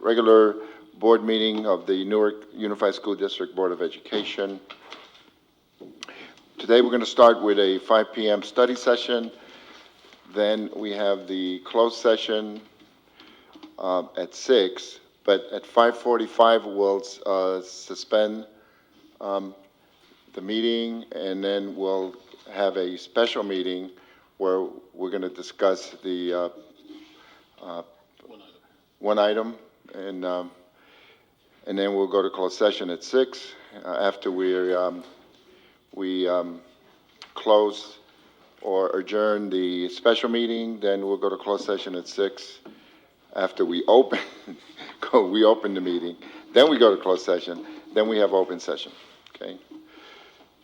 regular board meeting of the Newark Unified School District Board of Education. Today we're going to start with a 5 p.m. study session. Then we have the closed session at 6, but at 5:45 we'll suspend the meeting, and then we'll have a special meeting where we're going to discuss the one item, and then we'll go to closed session at 6 after we close or adjourn the special meeting. Then we'll go to closed session at 6 after we open we open the meeting. Then we go to closed session. Then we have open session. Okay.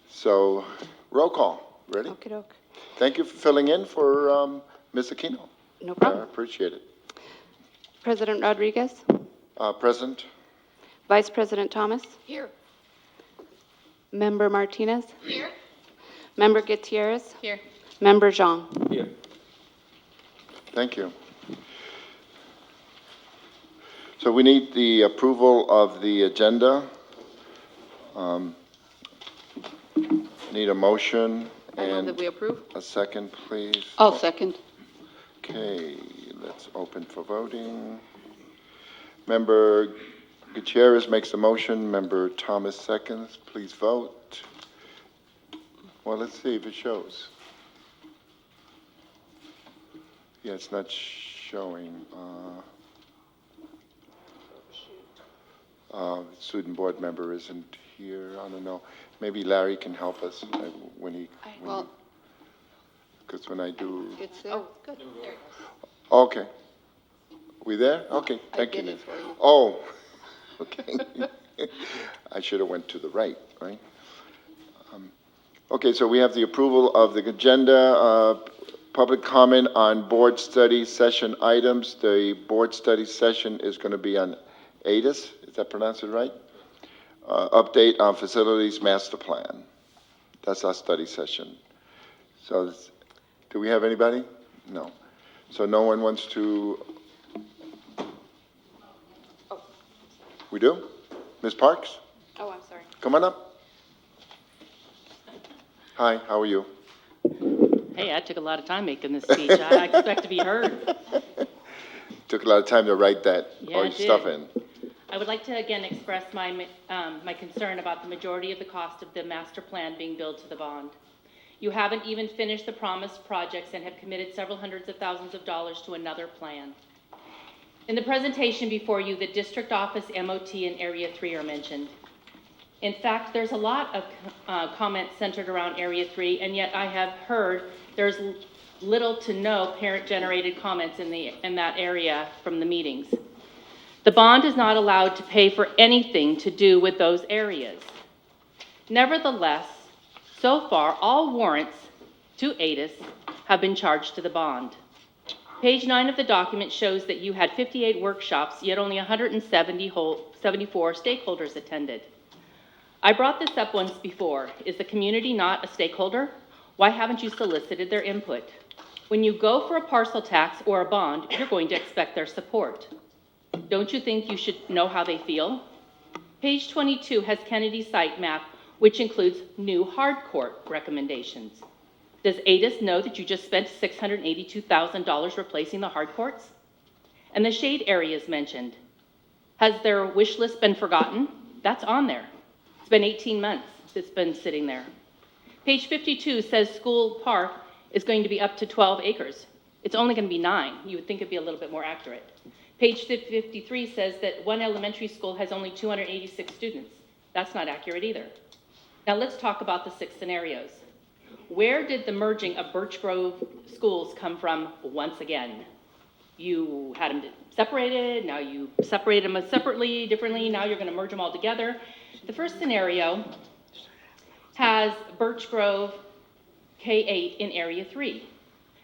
So roll call. Ready? Okey-doke. Thank you for filling in for Ms. Aquino. No problem. I appreciate it. President Rodriguez, Present. Vice President Thomas, Here. Member Martinez, Here. Member Gutierrez, Here. Member Zhang. Here. Thank you. So we need the approval of the agenda. Need a motion I move and that we approve. a second, please. I'll second. Okay, let's open for voting. Member Gutierrez makes the motion. Member Thomas seconds. Please vote. Well, let's see if it shows. Yeah, it's not showing. Student board member isn't here. I don't know. Maybe Larry can help us when he. Because when I do. It's there. Oh, good. There it is. Okay. We there? Okay, thank you. did it for you. Oh, okay. I should have went to the right? Okay, so we have the approval of the agenda, public comment on board study session items. The board study session is going to be on ADIS, is that pronounced it right? Update on facilities master plan. That's our study session. So, do we have anybody? No. So no one wants to? Oh. We do? Ms. Parks? Oh, I'm sorry. Come on up. Hi, how are you? Hey, I took a lot of time making this speech. I expect to be heard. Took a lot of time to write that, Yeah, all I your stuff did. in. I would like to again express my concern about the majority of the cost of the master plan being billed to the bond. You haven't even finished the promised projects and have committed several hundreds of thousands of dollars to another plan. In the presentation before you, the district office, MOT, and Area 3 are mentioned. In fact, there's a lot of comments centered around Area 3, and yet I have heard there's little to no parent-generated comments in that area from the meetings. The bond is not allowed to pay for anything to do with those areas. Nevertheless, so far, all warrants to ADIS have been charged to the bond. Page 9 of the document shows that you had 58 workshops, yet only 174 stakeholders attended. I brought this up once before. Is the community not a stakeholder? Why haven't you solicited their input? When you go for a parcel tax or a bond, you're going to expect their support. Don't you think you should know how they feel? Page 22 has Kennedy's site map, which includes new hard court recommendations. Does ADIS know that you just spent $682,000 replacing the hard courts? And the shade areas mentioned. Has their wish list been forgotten? That's on there. It's been 18 months it's been sitting there. Page 52 says School Park is going to be up to 12 acres. It's only going to be 9. You would think it'd be a little bit more accurate. Page 53 says that one elementary school has only 286 students. That's not accurate either. Now let's talk about the 6 scenarios. Where did the merging of Birch Grove schools come from once again? You had them separated, now you separated them separately, differently, now you're going to merge them all together. The first scenario has Birch Grove K-8 in Area 3.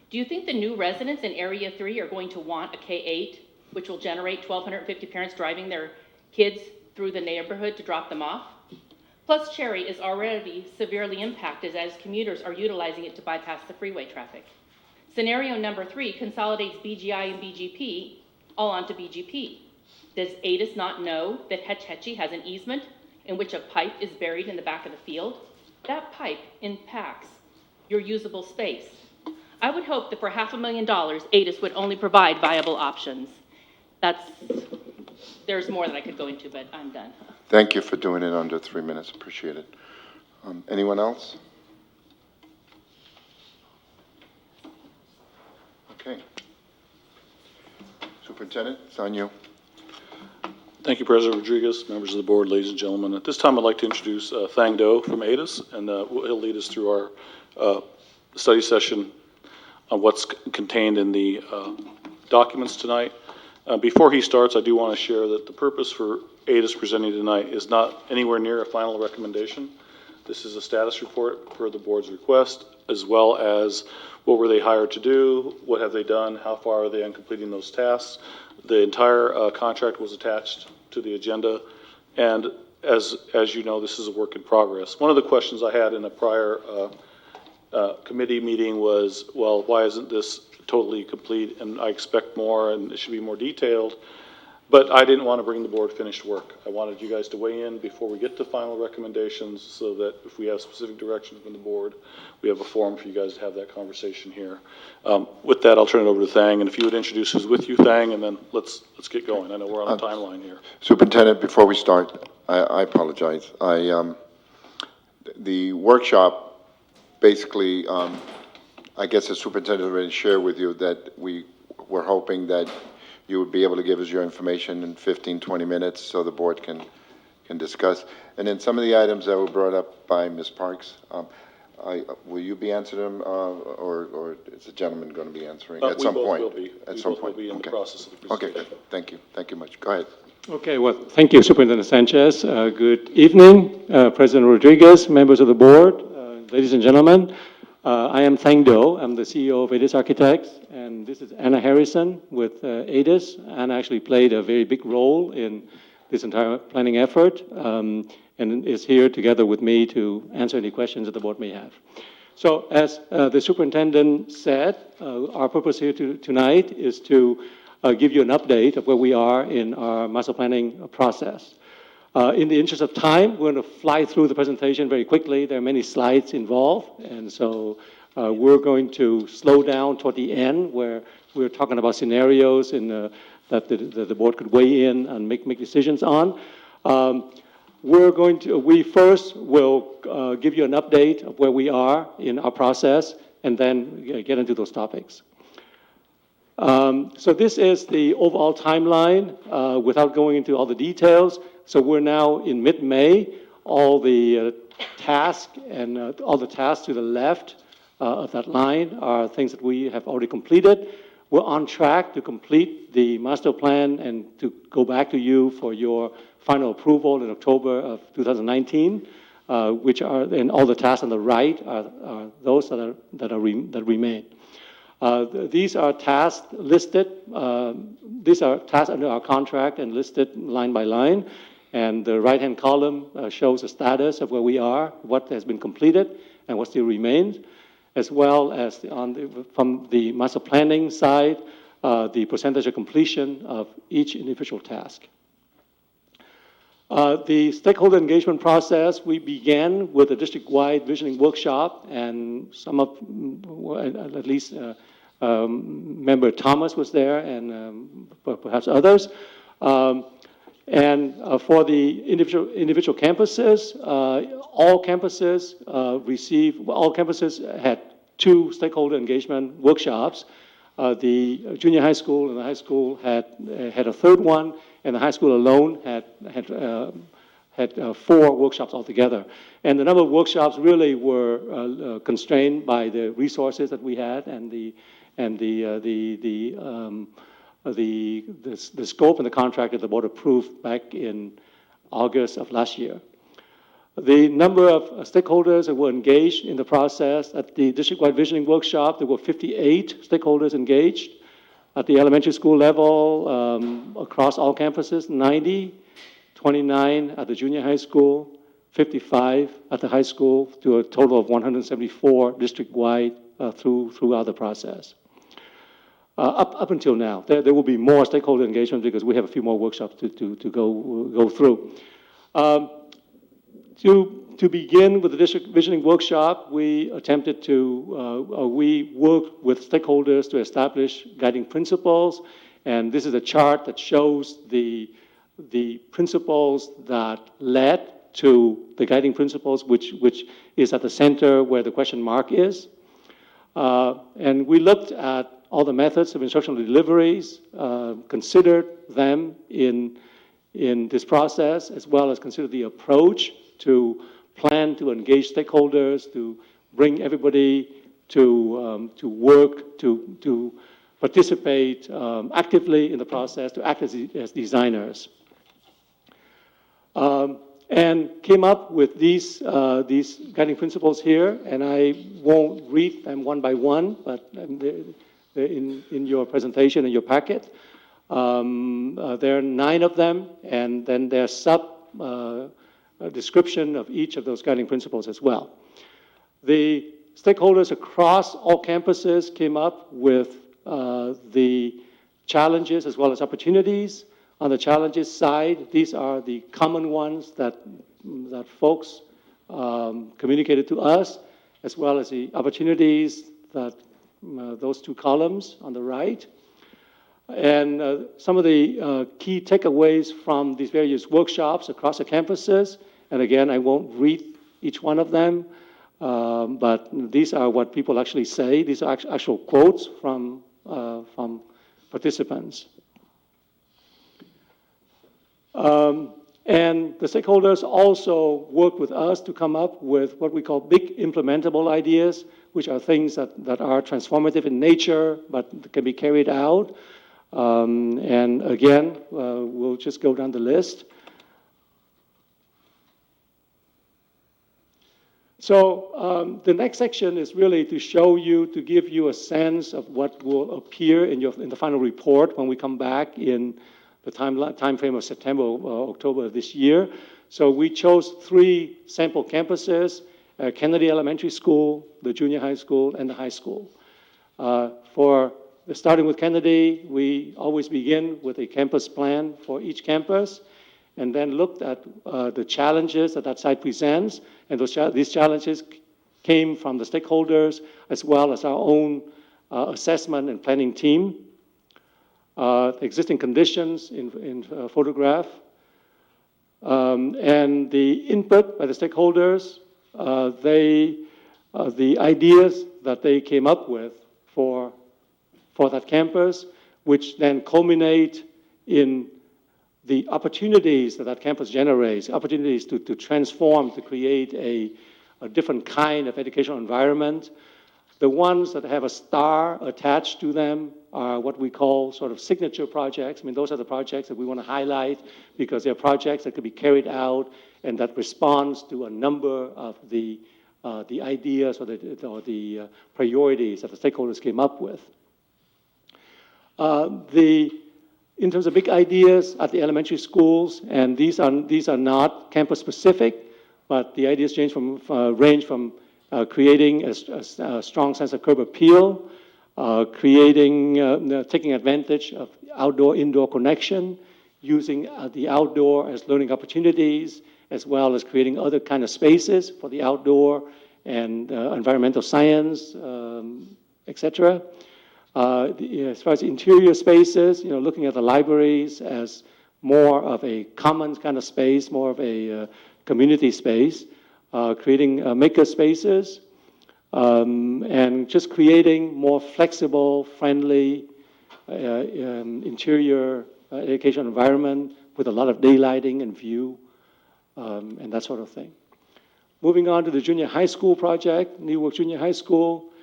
Do you think the new residents in Area 3 are going to want a K-8, which will generate 1,250 parents driving their kids through the neighborhood to drop them off? Plus, Cherry is already severely impacted as commuters are utilizing it to bypass the freeway traffic. Scenario number 3 consolidates BGI and BGP all onto BGP. Does ADIS not know that Hetch Hetchy has an easement in which a pipe is buried in the back of the field? That pipe impacts your usable space. I would hope that for $500,000, ADIS would only provide viable options. There's more that I could go into, but I'm done. Thank you for doing it under 3 minutes. Appreciate it. Anyone else? Okay. Superintendent, it's on you. Thank you, President Rodriguez, members of the board, ladies and gentlemen. At this time, I'd like to introduce Thang Do from ADIS, and he'll lead us through our study session on what's contained in the documents tonight. Before he starts, I do want to share that the purpose for ADIS presenting tonight is not anywhere near a final recommendation. This is a status report per the board's request, as well as what were they hired to do, what have they done, how far are they on completing those tasks. The entire contract was attached to the agenda, and as you know, this is a work in progress. One of the questions I had in a prior committee meeting was, well, why isn't this totally complete? And I expect more, and it should be more detailed. But I didn't want to bring the board finished work. I wanted you guys to weigh in before we get to final recommendations, so that if we have specific direction from the board, we have a forum for you guys to have that conversation here. With that, I'll turn it over to Thang, and if you would introduce who's with you, Thang, and then let's get going. I know we're on a timeline here. Superintendent, before we start, I apologize. The workshop, basically, I guess the superintendent already shared with you that we were hoping that you would be able to give us your information in 15, 20 minutes so the board can discuss. And then some of the items that were brought up by Ms. Parks, will you be answering them, or is the gentleman going to be answering at some point? At some point. We both will be in the process of the Okay, presentation. good. Thank you. Thank you much. Go ahead. Okay, well, thank you, Superintendent Sanchez. Good evening, President Rodriguez, members of the board, ladies and gentlemen. I am Thang Do. I'm the CEO of ADIS Architects, and this is Anna Harrison with ADIS. Anna actually played a very big role in this entire planning effort, and is here together with me to answer any questions that the board may have. So as the superintendent said, our purpose here tonight is to give you an update of where we are in our master planning process. In the interest of time, we're going to fly through the presentation very quickly. There are many slides involved, and so we're going to slow down toward the end, where we're talking about scenarios that the board could weigh in and make decisions on. We first will give you an update of where we are in our process, and then get into those topics. So this is the overall timeline without going into all the details. So we're now in mid-May. All the tasks to the left of that line are things that we have already completed. We're on track to complete the master plan and to go back to you for your final approval in October of 2019, and all the tasks on the right are those that remain. These are tasks listed. These are tasks under our contract and listed line by line. And the right-hand column shows the status of where we are, what has been completed, and what still remains, as well as from the master planning side, the percentage of completion of each individual task. The stakeholder engagement process, we began with a district-wide visioning workshop, and at least Member Thomas was there, and perhaps others. And for the individual campuses, all campuses had 2 stakeholder engagement workshops. The junior high school and the high school had a third one, and the high school alone had 4 workshops altogether. And the number of workshops really were constrained by the resources that we had and the scope and the contract that the board approved back in August of last year. The number of stakeholders that were engaged in the process at the district-wide visioning workshop, there were 58 stakeholders engaged. At the elementary school level, across all campuses, 90, 29 at the junior high school, 55 at the high school, to a total of 174 district-wide throughout the process. up until now. There will be more stakeholder engagement because we have a few more workshops to go through. To begin with the district visioning workshop, we attempted to, we worked with stakeholders to establish guiding principles. And this is a chart that shows the principles that led to the guiding principles, which is at the center where the question mark is. And we looked at all the methods of instructional deliveries, considered them in this process, as well as considered the approach to plan to engage stakeholders, to bring everybody to work, to participate actively in the process, to act as designers. And came up with these guiding principles here, and I won't read them one by one, but they're in your presentation, in your packet. There are 9 of them, and then there's a description of each of those guiding principles as well. The stakeholders across all campuses came up with the challenges as well as opportunities. On the challenges side, these are the common ones that folks communicated to us, as well as the opportunities that those 2 columns on the right. And some of the key takeaways from these various workshops across the campuses, and again, I won't read each one of them, but these are what people actually say. These are actual quotes from participants. And the stakeholders also worked with us to come up with what we call big implementable ideas, which are things that are transformative in nature, but can be carried out. And again, we'll just go down the list. So the next section is really to show you, to give you a sense of what will appear in the final report when we come back in the time frame of September or October of this year. So we chose 3 sample campuses, Kennedy Elementary School, the junior high school, and the high school. Starting with Kennedy, we always begin with a campus plan for each campus, and then looked at the challenges that site presents, and these challenges came from the stakeholders as well as our own assessment and planning team. Existing conditions in photograph, and the input by the stakeholders, the ideas that they came up with for that campus, which then culminate in the opportunities that campus generates, opportunities to transform, to create a different kind of educational environment. The ones that have a star attached to them are what we call sort of signature projects. I mean, those are the projects that we want to highlight because they're projects that could be carried out and that responds to a number of the ideas or the priorities that the stakeholders came up with. In terms of big ideas at the elementary schools, and these are not campus specific, but the ideas range from creating a strong sense of curb appeal, taking advantage of outdoor-indoor connection, using the outdoor as learning opportunities, as well as creating other kind of spaces for the outdoor and environmental science, et cetera. As far as interior spaces, looking at the libraries as more of a common kind of space, more of a community space, creating maker spaces, and just creating more flexible, friendly interior education environment with a lot of daylighting and view, and that sort of thing. Moving on to the junior high school project, Newark Junior High School.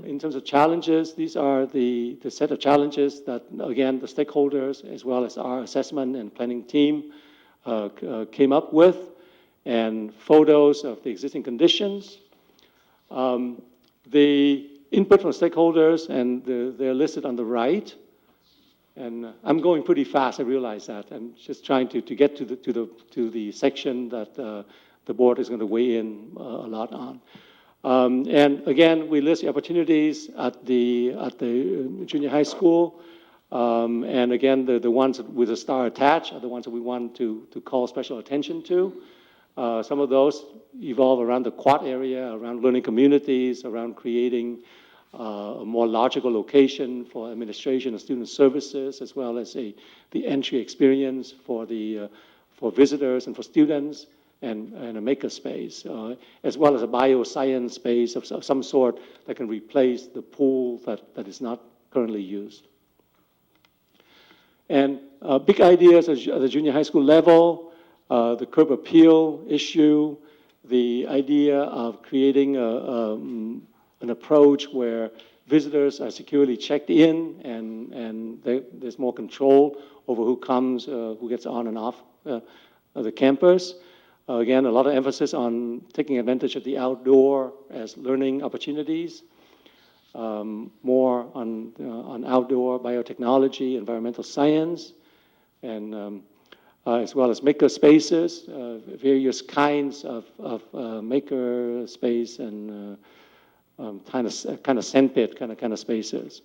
In terms of challenges, these are the set of challenges that, again, the stakeholders, as well as our assessment and planning team came up with, and photos of the existing conditions. The input from stakeholders, and they're listed on the right. And I'm going pretty fast, I realize that. I'm just trying to get to the section that the board is going to weigh in a lot on. And again, we list the opportunities at the junior high school. And again, the ones with a star attached are the ones that we want to call special attention to. Some of those evolve around the quad area, around learning communities, around creating a more logical location for administration and student services, as well as the entry experience for visitors and for students, and a maker space, as well as a bioscience space of some sort that can replace the pool that is not currently used. And big ideas at the junior high school level, the curb appeal issue, the idea of creating an approach where visitors are securely checked in and there's more control over who comes, who gets on and off the campus. Again, a lot of emphasis on taking advantage of the outdoor as learning opportunities. More on outdoor biotechnology, environmental science, and as well as maker spaces, various kinds of maker space and kind of sandpit kind of spaces.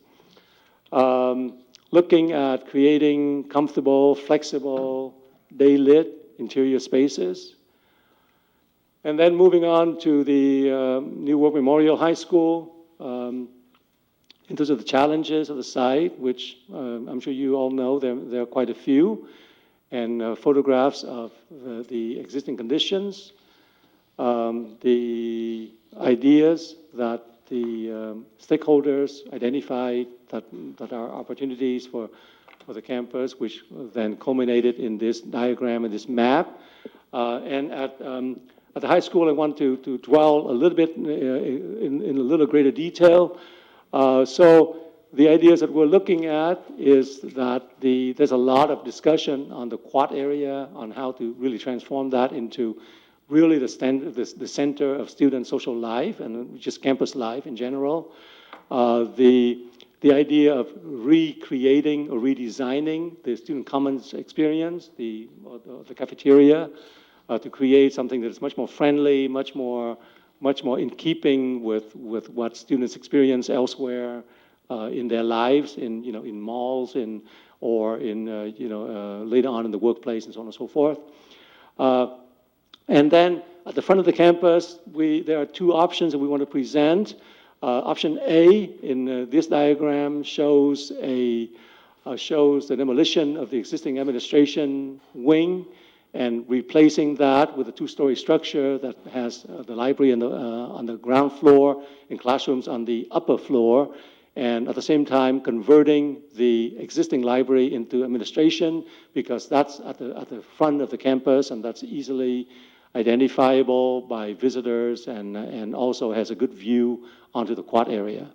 Looking at creating comfortable, flexible, day-lit interior spaces. And then moving on to the New Work Memorial High School. In terms of the challenges of the site, which I'm sure you all know, there are quite a few, and photographs of the existing conditions, the ideas that the stakeholders identified that are opportunities for the campus, which then culminated in this diagram and this map. And at the high school, I want to dwell a little bit in a little greater detail. So the ideas that we're looking at is that there's a lot of discussion on the quad area, on how to really transform that into really the center of student social life and just campus life in general. The idea of recreating or redesigning the student commons experience, the cafeteria, to create something that is much more friendly, much more in keeping with what students experience elsewhere in their lives, in malls, or later on in the workplace, and so on and so forth. And then at the front of the campus, there are two options that we want to present. Option A in this diagram shows the demolition of the existing administration wing and replacing that with a two-story structure that has the library on the ground floor and classrooms on the upper floor, and at the same time converting the existing library into administration, because that's at the front of the campus and that's easily identifiable by visitors and also has a good view onto the quad area.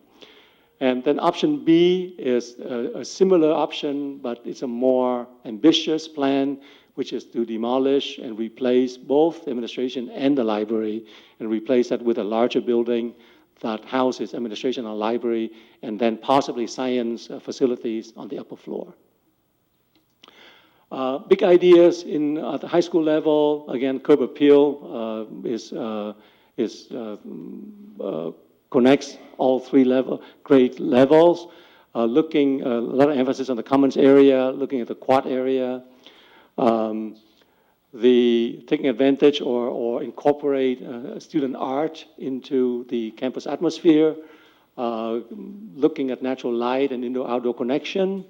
And then option B is a similar option, but it's a more ambitious plan, which is to demolish and replace both the administration and the library, and replace that with a larger building that houses administration and library, and then possibly science facilities on the upper floor. Big ideas at the high school level. Again, curb appeal connects all three grade levels. Looking a lot of emphasis on the commons area, looking at the quad area. Taking advantage or incorporate student art into the campus atmosphere, looking at natural light and indoor-outdoor connection,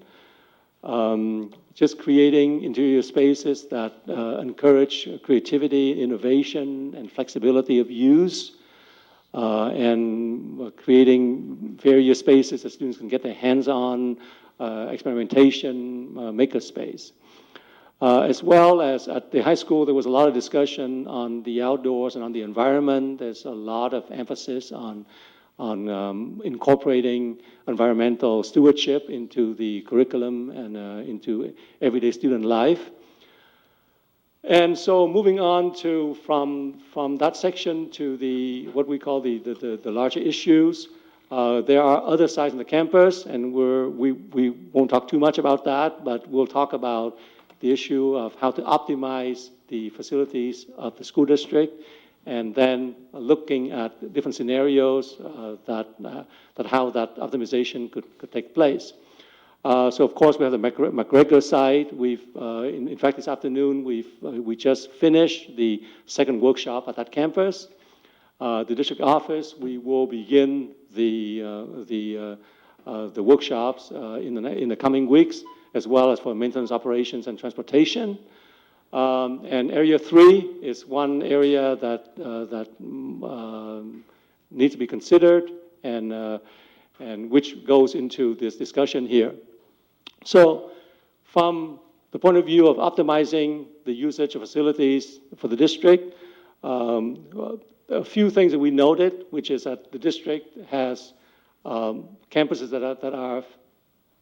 just creating interior spaces that encourage creativity, innovation, and flexibility of use, and creating various spaces that students can get their hands on, experimentation, maker space. As well as at the high school, there was a lot of discussion on the outdoors and on the environment. There's a lot of emphasis on incorporating environmental stewardship into the curriculum and into everyday student life. And so moving on from that section to what we call the larger issues, there are other sides on the campus, and we won't talk too much about that, but we'll talk about the issue of how to optimize the facilities of the school district and then looking at different scenarios that how that optimization could take place. So of course we have the McGregor site. In fact, this afternoon we just finished the second workshop at that campus. The district office, we will begin the workshops in the coming weeks, as well as for maintenance operations and transportation. And Area 3 is one area that needs to be considered and which goes into this discussion here. So from the point of view of optimizing the usage of facilities for the district, a few things that we noted, which is that the district has campuses that are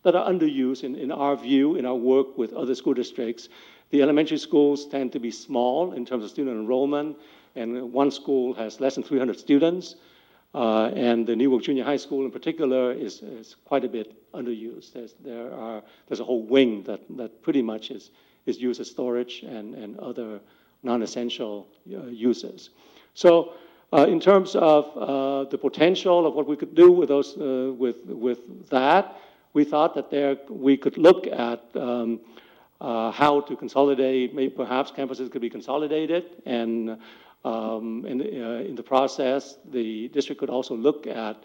underused in our view, in our work with other school districts. The elementary schools tend to be small in terms of student enrollment, and one school has less than 300 students. And the Newark Junior High School in particular is quite a bit underused. There's a whole wing that pretty much is used as storage and other non-essential uses. So in terms of the potential of what we could do with those, with that, we thought that we could look at how to consolidate. Maybe perhaps campuses could be consolidated, and in the process, the district could also look at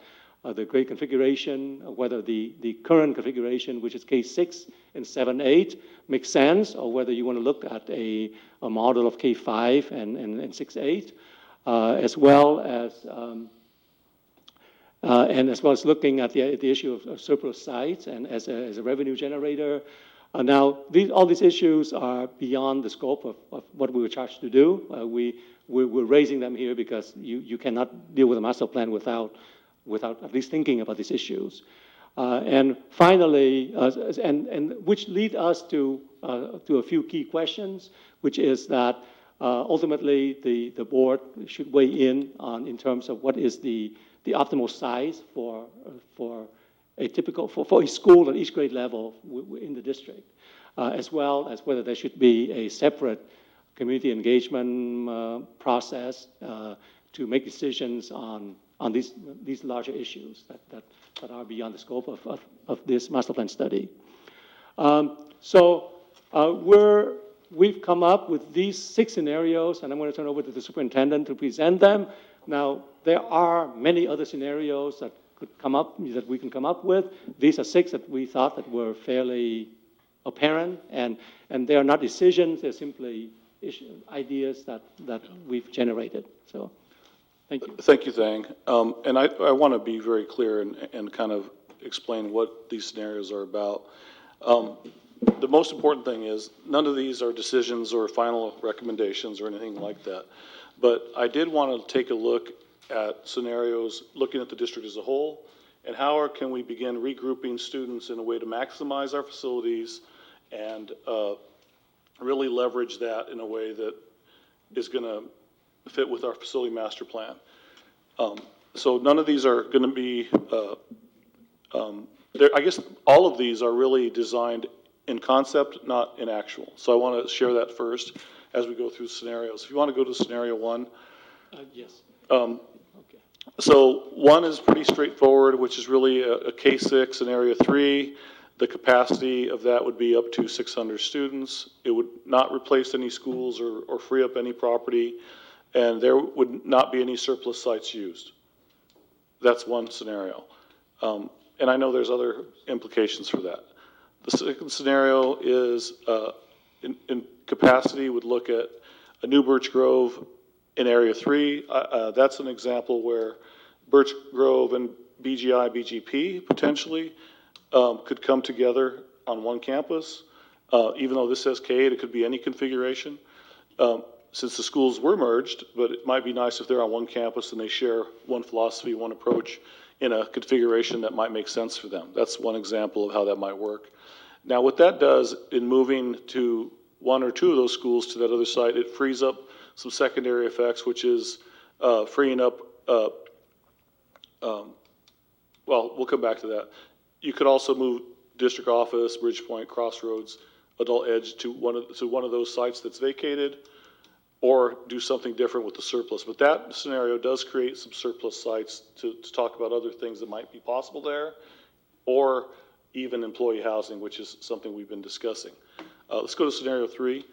the grade configuration, whether the current configuration, which is K6 and 7-8, makes sense, or whether you want to look at a model of K5 and 6-8, as well as looking at the issue of surplus sites and as a revenue generator. Now, all these issues are beyond the scope of what we were charged to do. We're raising them here because you cannot deal with a master plan without at least thinking about these issues. And finally, and which lead us to a few key questions, which is that ultimately the board should weigh in terms of what is the optimal size for a typical for a school at each grade level in the district, as well as whether there should be a separate community engagement process to make decisions on these larger issues that are beyond the scope of this master plan study. So we've come up with these 6 scenarios, and I'm going to turn over to the superintendent to present them. Now, there are many other scenarios that we can come up with. These are 6 that we thought that were fairly apparent, and they are not decisions, they're simply ideas that we've generated. So, thank you. Thank you, Thang. And I want to be very clear and kind of explain what these scenarios are about. The most important thing is none of these are decisions or final recommendations or anything like that. But I did want to take a look at scenarios looking at the district as a whole, and how can we begin regrouping students in a way to maximize our facilities and really leverage that in a way that is going to fit with our facility master plan. So none of these are going to be, I guess all of these are really designed in concept, not in actual. So I want to share that first as we go through scenarios. If you want to go to scenario 1. Yes. Okay. So 1 is pretty straightforward, which is really a K6 in area 3. The capacity of that would be up to 600 students. It would not replace any schools or free up any property, and there would not be any surplus sites used. That's one scenario. And I know there's other implications for that. The second scenario is in capacity would look at a new Birch Grove in area 3. That's an example where Birch Grove and BGI, BGP potentially could come together on one campus. Even though this says K8, it could be any configuration. Since the schools were merged, but it might be nice if they're on one campus and they share one philosophy, one approach in a configuration that might make sense for them. That's one example of how that might work. Now, what that does in moving to 1 or 2 of those schools to that other site, it frees up some secondary effects, which is freeing up, well, we'll come back to that. You could also move district office, Bridgepoint, Crossroads, Adult Edge to one of those sites that's vacated. or do something different with the surplus. But that scenario does create some surplus sites to talk about other things that might be possible there, or even employee housing, which is something we've been discussing. Let's go to scenario 3.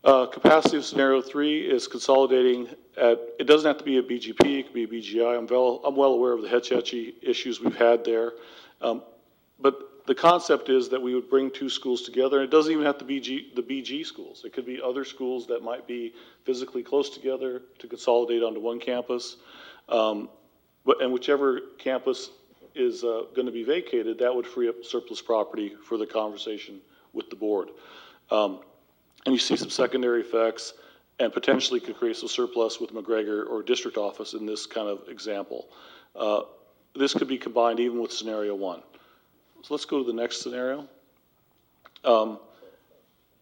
Capacity of scenario 3 is consolidating at, it doesn't have to be a BGP, it could be a BGI. I'm well aware of the Hetch-Hetchy issues we've had there. But the concept is that we would bring 2 schools together. It doesn't even have to be the BG schools. It could be other schools that might be physically close together to consolidate onto one campus. And whichever campus is going to be vacated, that would free up surplus property for the conversation with the board. And you see some secondary effects and potentially could create some surplus with McGregor or district office in this kind of example. This could be combined even with scenario 1. So let's go to the next scenario.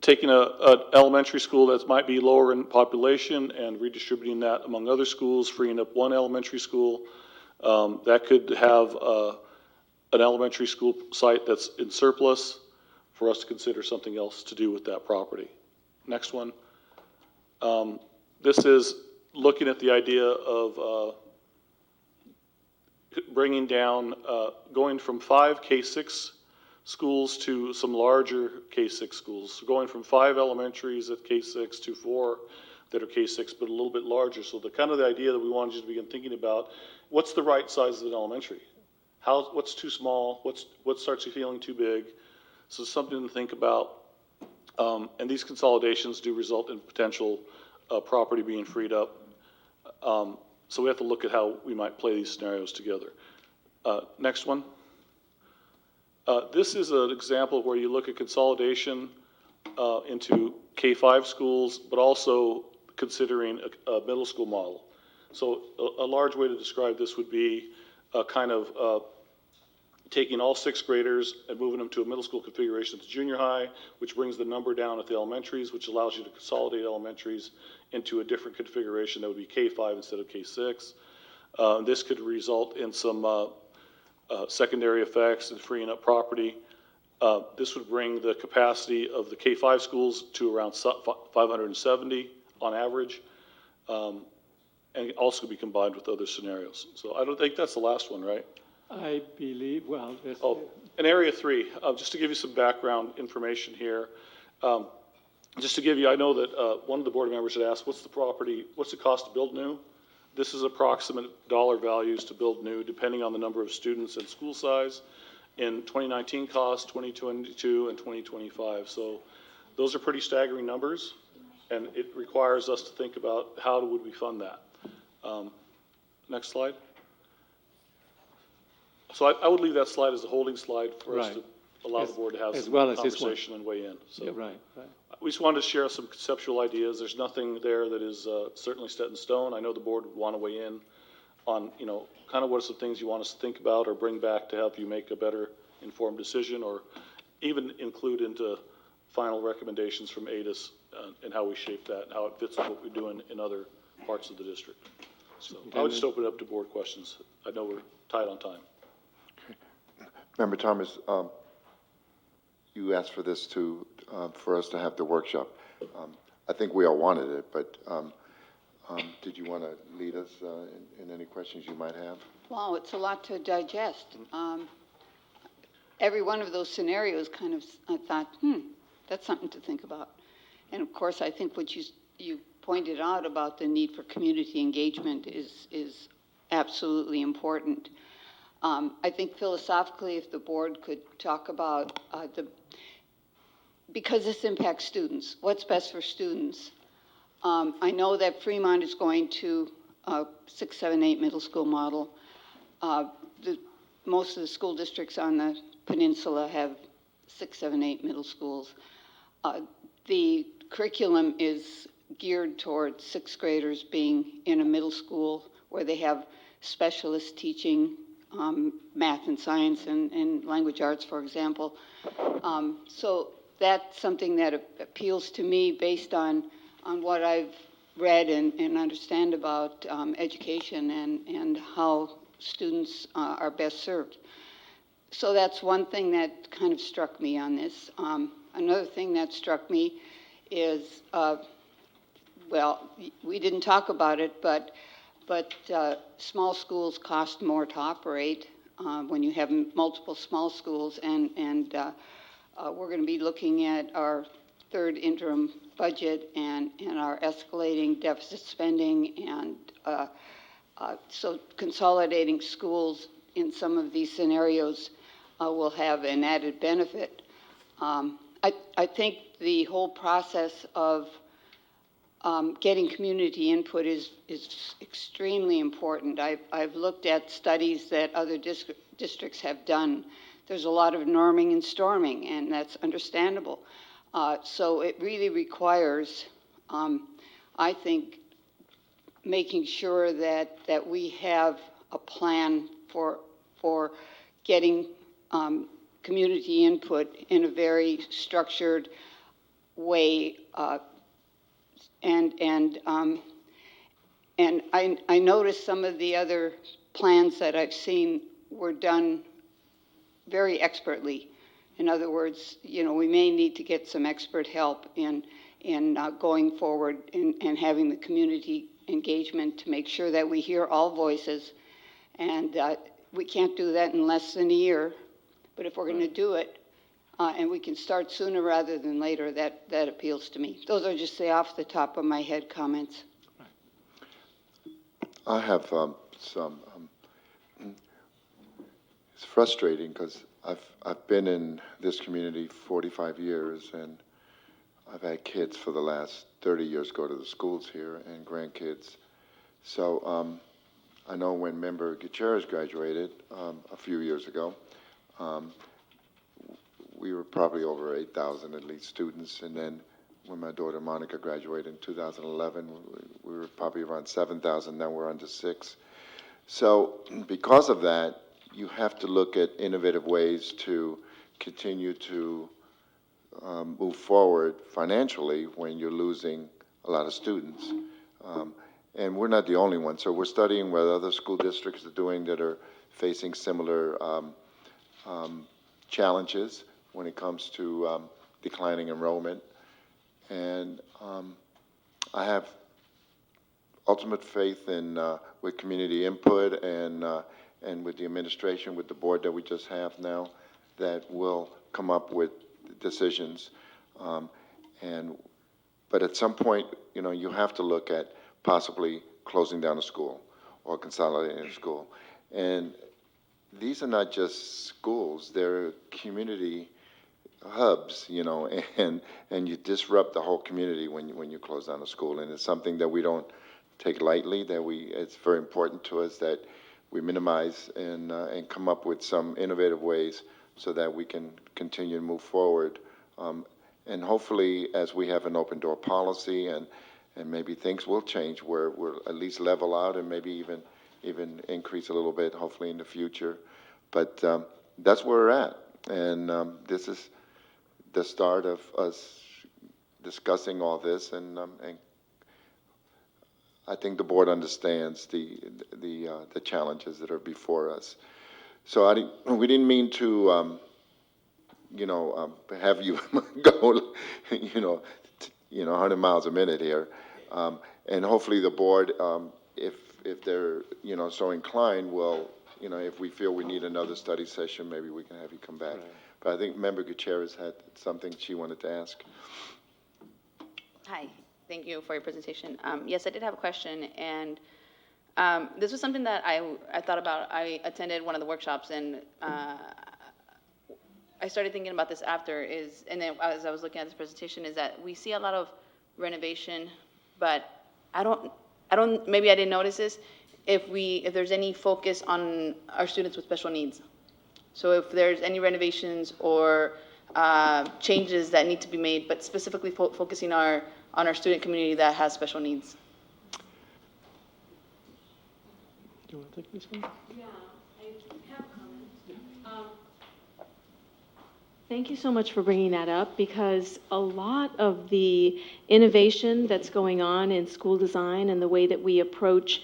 Taking an elementary school that might be lower in population and redistributing that among other schools, freeing up one elementary school. That could have an elementary school site that's in surplus for us to consider something else to do with that property. Next one. This is looking at the idea of bringing down, going from 5 K-6 schools to some larger K-6 schools. So going from 5 elementaries at K-6 to 4 that are K-6, but a little bit larger. So the kind of the idea that we wanted you to begin thinking about, what's the right size of an elementary? What's too small? What starts you feeling too big? So something to think about. And these consolidations do result in potential property being freed up. So we have to look at how we might play these scenarios together. Next one. This is an example where you look at consolidation into K-5 schools, but also considering a middle school model. So a large way to describe this would be kind of taking all 6th graders and moving them to a middle school configuration at the junior high, which brings the number down at the elementaries, which allows you to consolidate elementaries into a different configuration that would be K-5 instead of K-6. This could result in some secondary effects and freeing up property. This would bring the capacity of the K-5 schools to around 570 on average, and also be combined with other scenarios. So I don't think that's the last one, right? I believe, well, there's. Oh, in area 3, just to give you some background information here, just to give you, I know that one of the board members had asked, what's the cost to build new? This is approximate dollar values to build new, depending on the number of students and school size, in 2019 cost, 2022, and 2025. So those are pretty staggering numbers, and it requires us to think about how would we fund that. Next slide. So I would leave that slide as a holding slide for us Right. to allow the board to have As some well as this one. conversation and weigh in. So Yeah, right. we just wanted to share some conceptual ideas. There's nothing there that is certainly set in stone. I know the board would want to weigh in on, kind of what are some things you want us to think about or bring back to help you make a better informed decision, or even include into final recommendations from ADIS and how we shape that and how it fits with what we're doing in other parts of the district. So I would just open it up to board questions. I know we're tight on time. Member Thomas, you asked for this for us to have the workshop. I think we all wanted it, but did you want to lead us in any questions you might have? Wow, it's a lot to digest. Every one of those scenarios kind of, I thought, that's something to think about. And of course, I think what you pointed out about the need for community engagement is absolutely important. I think philosophically, if the board could talk about because this impacts students, what's best for students. I know that Fremont is going to 6, 7, 8 middle school model. Most of the school districts on the peninsula have 6, 7, 8 middle schools. The curriculum is geared towards 6th graders being in a middle school where they have specialists teaching math and science and language arts, for example. So that's something that appeals to me based on what I've read and understand about education and how students are best served. So that's one thing that kind of struck me on this. Another thing that struck me is well, we didn't talk about it, but small schools cost more to operate when you have multiple small schools, and we're going to be looking at our third interim budget and our escalating deficit spending, and so consolidating schools in some of these scenarios will have an added benefit. I think the whole process of getting community input is extremely important. I've looked at studies that other districts have done. There's a lot of norming and storming, and that's understandable. So it really requires, I think, making sure that we have a plan for getting community input in a very structured way. And I noticed some of the other plans that I've seen were done very expertly. In other words, we may need to get some expert help in going forward and having the community engagement to make sure that we hear all voices. And we can't do that in less than a year. But if we're going to do it, and we can start sooner rather than later, that appeals to me. Those are just the off the top of my head comments. I have some. It's frustrating because I've been in this community 45 years, and I've had kids for the last 30 years go to the schools here, and grandkids. So I know when Member Gutierrez graduated a few years ago, we were probably over 8,000 at least students, and then when my daughter Monica graduated in 2011, we were probably around 7,000. Now we're under 6. So because of that, you have to look at innovative ways to continue to move forward financially when you're losing a lot of students. And we're not the only one. So we're studying what other school districts are doing that are facing similar challenges when it comes to declining enrollment. And I have ultimate faith in with community input and with the administration, with the board that we just have now, that will come up with decisions. But at some point, you have to look at possibly closing down a school or consolidating a school. And these are not just schools; they're community hubs, and you disrupt the whole community when you close down a school. And it's something that we don't take lightly. It's very important to us that we minimize and come up with some innovative ways so that we can continue to move forward. And hopefully, as we have an open door policy, and maybe things will change where we'll at least level out and maybe even increase a little bit, hopefully in the future. But that's where we're at. And this is the start of us discussing all this, and I think the board understands the challenges that are before us. So we didn't mean to, have you go, 100 miles a minute here, and hopefully the board, if they're so inclined, will, if we feel we need another study session, maybe we can have you come back. Right. But I think Member Gutierrez had something she wanted to ask. Hi, thank you for your presentation. Yes, I did have a question, and this was something that I thought about. I attended one of the workshops, and I started thinking about this after, and then as I was looking at this presentation, is that we see a lot of renovation, but maybe I didn't notice this, if there's any focus on our students with special needs. So if there's any renovations or changes that need to be made, but specifically focusing on our student community that has special needs. Do you want to take this one? Yeah, I have comments. Thank you so much for bringing that up, because a lot of the innovation that's going on in school design and the way that we approach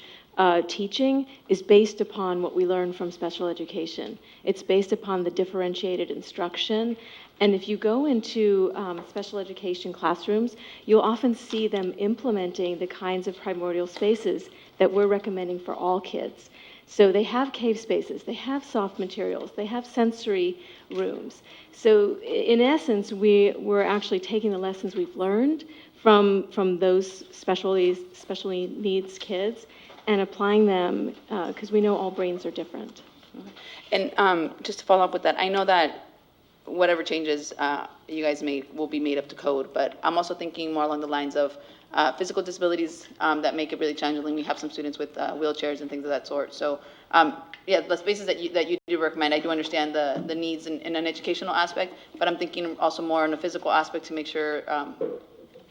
teaching is based upon what we learn from special education. It's based upon the differentiated instruction. And if you go into special education classrooms, you'll often see them implementing the kinds of primordial spaces that we're recommending for all kids. So they have cave spaces, they have soft materials, they have sensory rooms. So in essence, we're actually taking the lessons we've learned from those special needs kids and applying them, because we know all brains are different. And just to follow up with that, I know that whatever changes you guys make will be made up to code, but I'm also thinking more along the lines of physical disabilities that make it really challenging. We have some students with wheelchairs and things of that sort. So, yeah, the spaces that you do recommend, I do understand the needs in an educational aspect, but I'm thinking also more in a physical aspect to make sure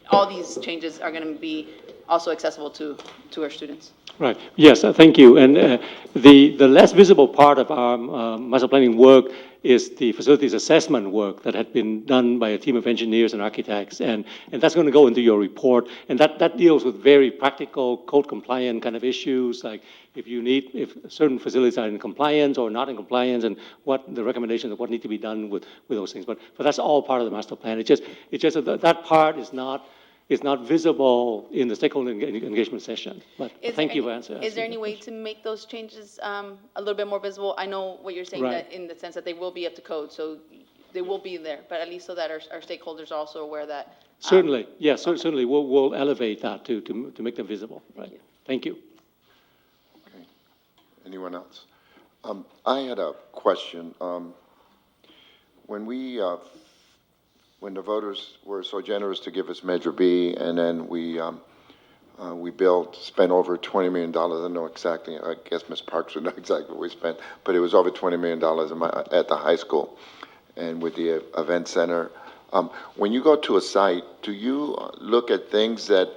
all these changes are going to be also accessible to our students. Right. Yes, thank you. And the less visible part of our master planning work is the facilities assessment work that had been done by a team of engineers and architects. And that's going to go into your report. And that deals with very practical, code compliant kind of issues, like if certain facilities are in compliance or not in compliance, and what the recommendations of what need to be done with those things. But that's all part of the master plan. It's just that part is not visible in the stakeholder engagement session. But thank you for answering. Is there any way to make those changes a little bit more visible? I know what you're saying, Right. that in the sense that they will be up to code, so they will be there, but at least so that our stakeholders are also aware that. Certainly, yes, certainly. We'll elevate that to make them visible. Right. Thank you. Okay. Anyone else? I had a question. When the voters were so generous to give us Measure B, and then we spent over $20 million. I don't know exactly, I guess Ms. Parks would know exactly what we spent, but it was over $20 million at the high school and with the event center. When you go to a site, do you look at things that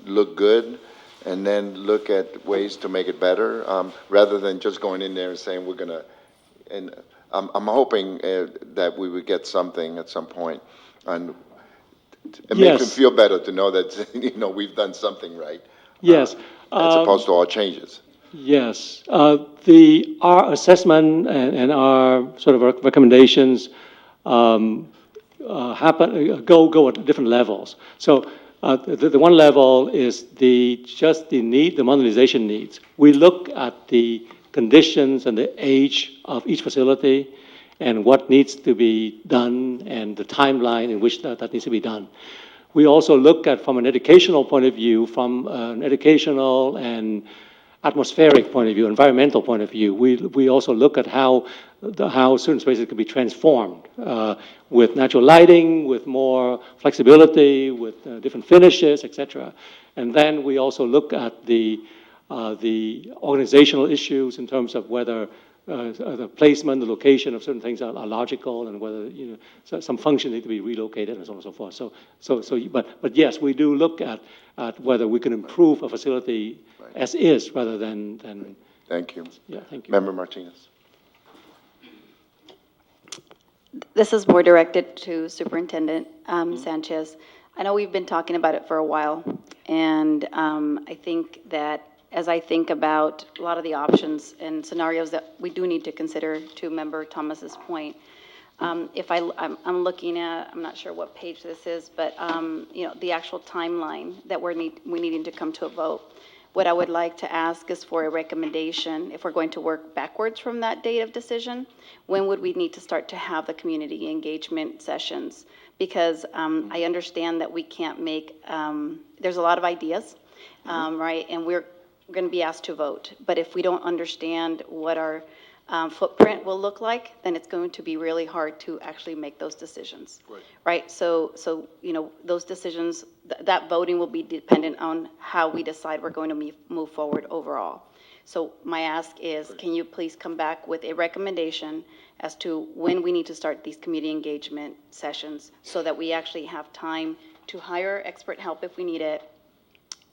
look good and then look at ways to make it better, rather than just going in there and saying we're gonna, and I'm hoping that we would get something at some point, and it makes me Yes. feel better to know that we've done something right. Yes. As opposed to all changes. Yes. Our assessment and our sort of recommendations go at different levels. So the one level is the modernization needs. We look at the conditions and the age of each facility and what needs to be done and the timeline in which that needs to be done. We also look at, from an educational point of view, from an educational and atmospheric point of view, environmental point of view. We also look at how certain spaces can be transformed with natural lighting, with more flexibility, with different finishes, etc. And then we also look at the organizational issues in terms of whether the placement, the location of certain things are logical, and whether some functions need to be relocated, and so on and so forth. But yes, we do look at whether we can improve a facility as is rather than. Thank you. Yeah, thank you. Member Martinez. This is more directed to Superintendent Sanchez. I know we've been talking about it for a while, and I think that as I think about a lot of the options and scenarios that we do need to consider, to Member Thomas's point, I'm looking at, I'm not sure what page this is, but the actual timeline that we needing to come to a vote. What I would like to ask is for a recommendation, if we're going to work backwards from that date of decision, when would we need to start to have the community engagement sessions? Because I understand that we can't make, there's a lot of ideas, right? And we're going to be asked to vote. But if we don't understand what our footprint will look like, then it's going to be really hard to actually make those decisions. Right? So those decisions, that voting will be dependent on how we decide we're going to move forward overall. So my ask is, can you please come back with a recommendation as to when we need to start these community engagement sessions so that we actually have time to hire expert help if we need it,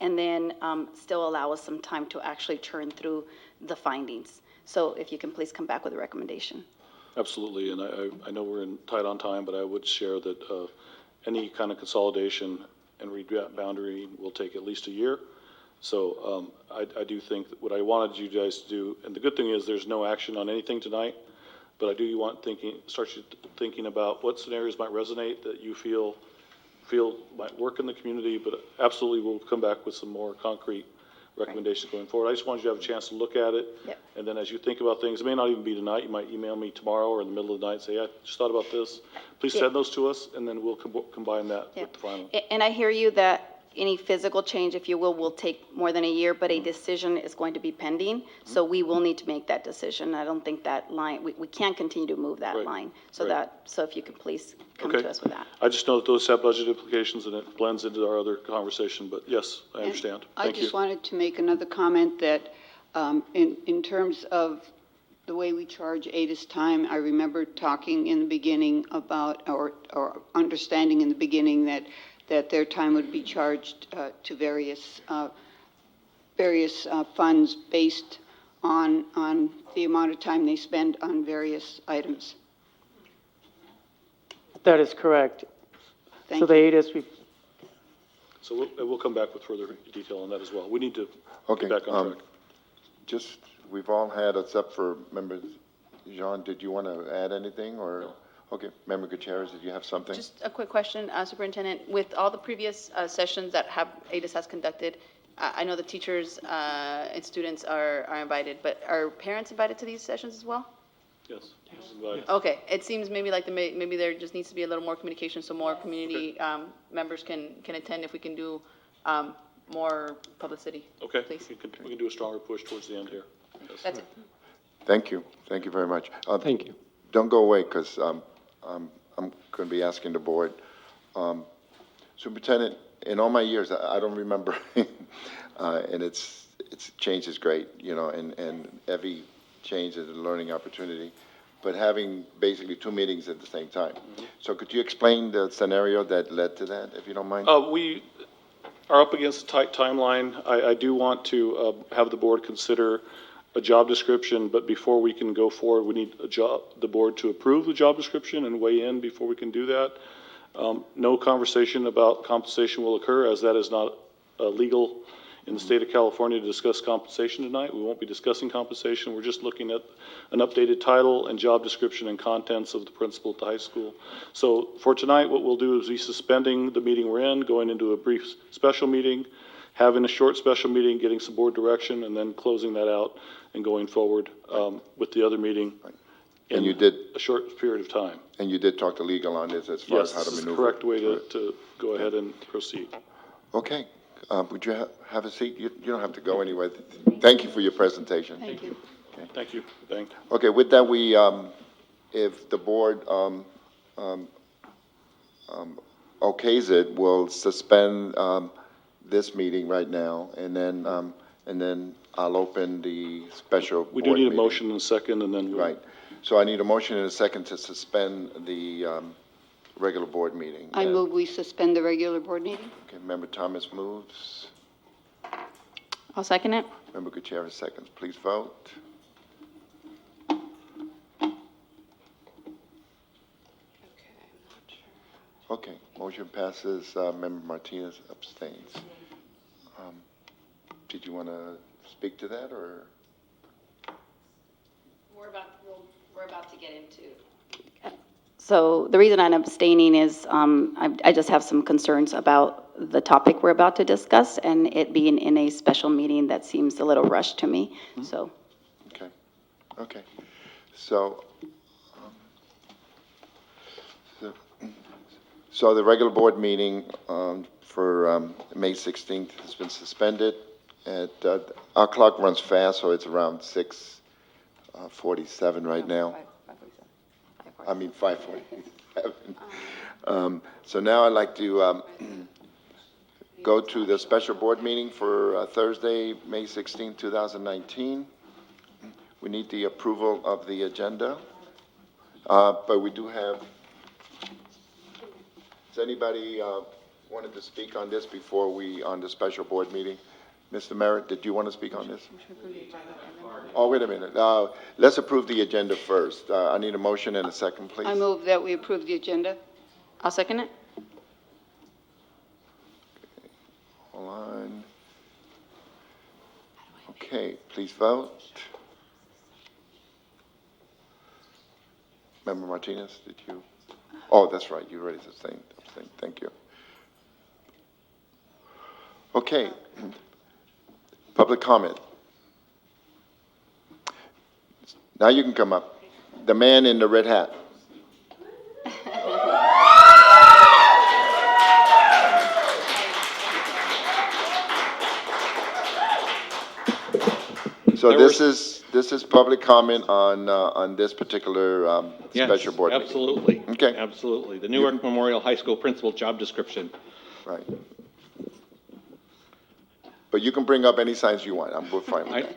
and then still allow us some time to actually churn through the findings. So if you can please come back with a recommendation. Absolutely, and I know we're tight on time, but I would share that any kind of consolidation and reboundary will take at least a year. So I do think that what I wanted you guys to do, and the good thing is there's no action on anything tonight, but I do want start you thinking about what scenarios might resonate that you feel might work in the community, but absolutely we'll come back with some more concrete recommendations going forward. I just wanted you to have a chance to look at it. Yep. And then as you think about things, it may not even be tonight, you might email me tomorrow or in the middle of the night, and say, I just thought about this. Please Yeah. send those to us, and then we'll combine that Yeah. with the final. And I hear you that any physical change, if you will take more than a year, but a decision is going to be pending. So we will need to make that decision. I don't think that line, we can't continue to move that Right. line. So Right. so if you could please come Okay. to us with that. I just know that those have budget implications, and it blends into our other conversation, but yes, I And understand. I Thank you. just wanted to make another comment that, in terms of the way we charge ADIS time, I remember talking in the beginning about, or understanding in the beginning that their time would be charged to various funds based on the amount of time they spend on various items. That is correct. Thank So the you. ADIS, we So we'll come back with further detail on that as well. We need to Okay, get back on track. just, we've all had, except for members, Jean, did you want to add anything, or? Okay, Member Gutierrez, did you have something? Just a quick question, Superintendent. With all the previous sessions that ADIS has conducted, I know the teachers and students are invited, but are parents invited to these sessions as well? Yes. This is what I- Okay, it seems maybe like maybe there just needs to be a little more communication so more community members can attend if we can do more publicity. Okay, Please. we can do a stronger push towards the end here. Yes. That's it. Thank you very much. Thank you. Don't go away, because I'm going to be asking the board. Superintendent, in all my years, I don't remember, and it's change is great, and every change is a learning opportunity, but having basically two meetings at the same time. So could you explain the scenario that led to that, if you don't mind? We are up against a tight timeline. I do want to have the board consider a job description, but before we can go forward, we need the board to approve the job description and weigh in before we can do that. No conversation about compensation will occur, as that is not legal in the state of California to discuss compensation tonight. We won't be discussing compensation. We're just looking at an updated title and job description and contents of the principal at the high school. So for tonight, what we'll do is be suspending the meeting we're in, going into a brief special meeting, having a short special meeting, getting some board direction, and then closing that out and going forward with the other meeting And you in did, a short period of time. and you did talk to legal on this as far as Yes, how to this is the maneuver? correct way to go ahead and proceed. Okay, would you have a seat? You don't have to go anyway. Thank you for your presentation. Thank you. Thank you. Thank you. Okay, with that, if the board okays it, we'll suspend this meeting right now, and then I'll open the special We do board need a meeting. motion and a second, and then we'll. Right. So I need a motion and a second to suspend the regular board meeting. I move we suspend the regular board meeting. Okay, Member Thomas moves. I'll second it. Member Gutierrez seconds. Please vote. Okay, motion passes. Member Martinez abstains. Did you want to speak to that, or? We're about to get into. So the reason I'm abstaining is I just have some concerns about the topic we're about to discuss, and it being in a special meeting that seems a little rushed to me, so. Okay, okay. So, so the regular board meeting for May 16th has been suspended. Our clock runs fast, so it's around 6:47 right now. I mean, 5:47. So now I'd like to go to the special board meeting for Thursday, May 16, 2019. We need the approval of the agenda, but we do have, does anybody wanted to speak on this before on the special board meeting? Mr. Merritt, did you want to speak on this? Oh, wait a minute. Let's approve the agenda first. I need a motion and a second, please. I move that we approve the agenda. I'll second it. Hold on. Okay, please vote. Member Martinez, did you? Oh, that's right, you already abstained. Thank you. Okay. Public comment. Now you can come up. The man in the red hat. So this is public comment on this particular Yes, special board meeting. absolutely. Okay. Absolutely. The Newark Memorial High School principal job description. Right. But you can bring up any signs you want. We're fine with that.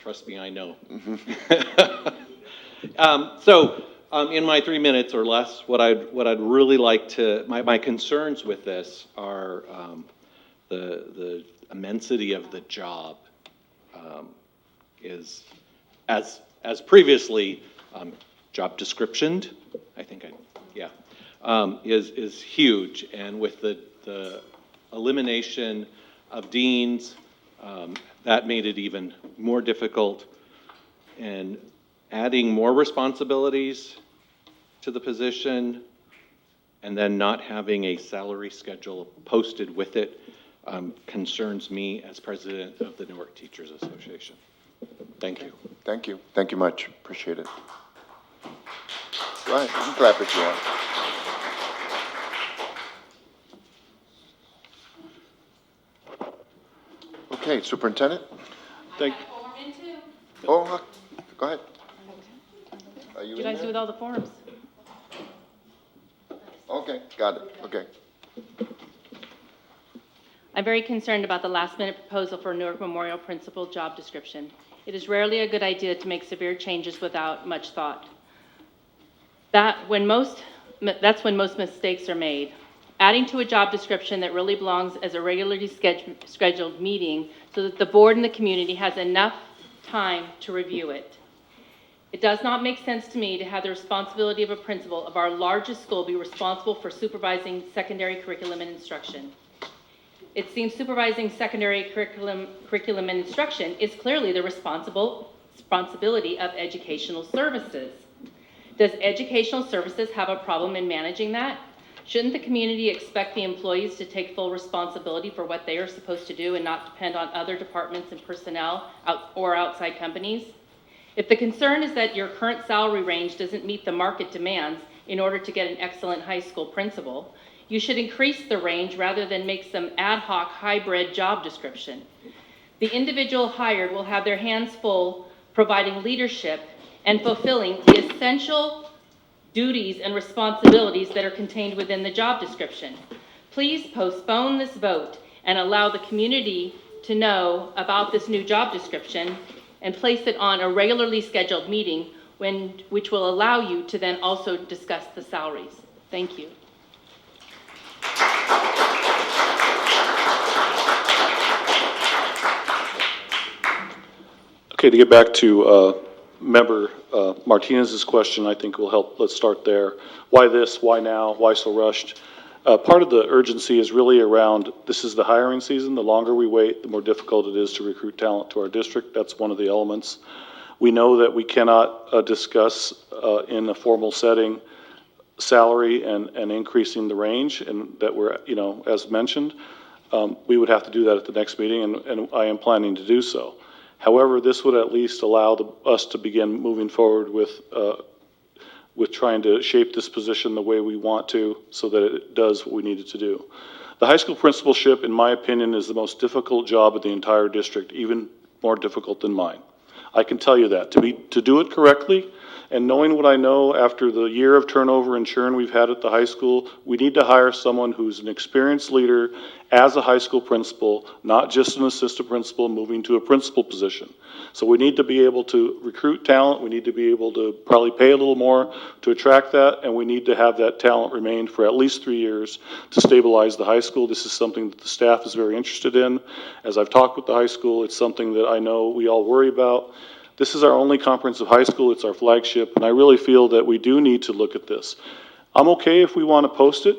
Trust me, I know. Mm-hmm. In my 3 minutes or less, what I'd really like to, my concerns with this are the immensity of the job is, as previously job descriptioned, I think is huge. And with the elimination of deans, that made it even more difficult. And adding more responsibilities to the position and then not having a salary schedule posted with it concerns me as president of the Newark Teachers Association. Thank you. Thank you. Thank you much. Appreciate it. Go ahead. You can clap if you want. Okay, Superintendent? Thank Oh, go ahead. Are you you in guys do there? with all the forms? Okay, got it. Okay. I'm very concerned about the last-minute proposal for Newark Memorial Principal job description. It is rarely a good idea to make severe changes without much thought. That's when most mistakes are made. Adding to a job description that really belongs as a regularly scheduled meeting so that the board and the community has enough time to review it. It does not make sense to me to have the responsibility of a principal of our largest school be responsible for supervising secondary curriculum and instruction. It seems supervising secondary curriculum and instruction is clearly the responsibility of educational services. Does educational services have a problem in managing that? Shouldn't the community expect the employees to take full responsibility for what they are supposed to do and not depend on other departments and personnel or outside companies? If the concern is that your current salary range doesn't meet the market demands in order to get an excellent high school principal, you should increase the range rather than make some ad hoc hybrid job description. The individual hired will have their hands full providing leadership and fulfilling the essential duties and responsibilities that are contained within the job description. Please postpone this vote and allow the community to know about this new job description and place it on a regularly scheduled meeting which will allow you to then also discuss the salaries. Thank you. Okay, to get back to Member Martinez's question, I think will help. Let's start there. Why this? Why now? Why so rushed? Part of the urgency is really around, this is the hiring season. The longer we wait, the more difficult it is to recruit talent to our district. That's one of the elements. We know that we cannot discuss in a formal setting salary and increasing the range, and that we're, as mentioned, we would have to do that at the next meeting, and I am planning to do so. However, this would at least allow us to begin moving forward with trying to shape this position the way we want to so that it does what we need it to do. The high school principalship, in my opinion, is the most difficult job of the entire district, even more difficult than mine. I can tell you that. To do it correctly, and knowing what I know after the year of turnover and churn we've had at the high school, we need to hire someone who's an experienced leader as a high school principal, not just an assistant principal moving to a principal position. So we need to be able to recruit talent, we need to be able to probably pay a little more to attract that, and we need to have that talent remain for at least 3 years to stabilize the high school. This is something that the staff is very interested in. As I've talked with the high school, it's something that I know we all worry about. This is our only comprehensive high school, it's our flagship, and I really feel that we do need to look at this. I'm okay if we want to post it,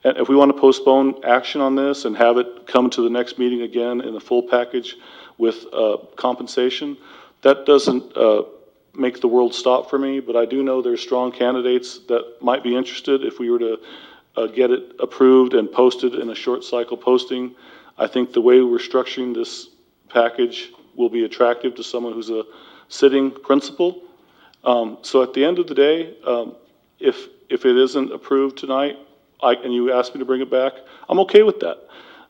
and if we want to postpone action on this and have it come to the next meeting again in the full package, with compensation. That doesn't make the world stop for me, but I do know there's strong candidates that might be interested if we were to get it approved and posted in a short cycle posting. I think the way we're structuring this package will be attractive to someone who's a sitting principal. So at the end of the day, if it isn't approved tonight, and you ask me to bring it back, I'm okay with that.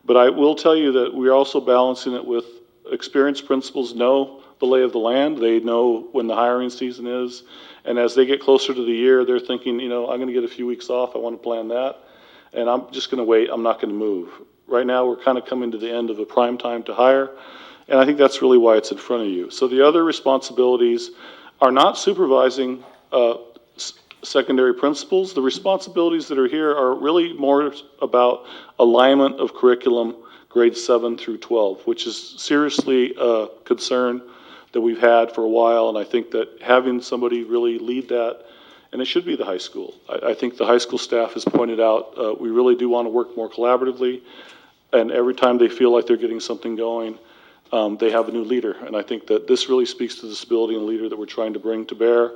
But I will tell you that we're also balancing it with experienced principals know the lay of the land. They know when the hiring season is. And as they get closer to the year, they're thinking, I'm going to get a few weeks off. I want to plan that. And I'm just going to wait. I'm not going to move. Right now, we're kind of coming to the end of the prime time to hire. And I think that's really why it's in front of you. So the other responsibilities are not supervising secondary principals. The responsibilities that are here are really more about alignment of curriculum grades 7 through 12, which is seriously a concern that we've had for a while. And I think that having somebody really lead that, and it should be the high school. I think the high school staff has pointed out we really do want to work more collaboratively. And every time they feel like they're getting something going, they have a new leader. And I think that this really speaks to the stability and leader that we're trying to bring to bear.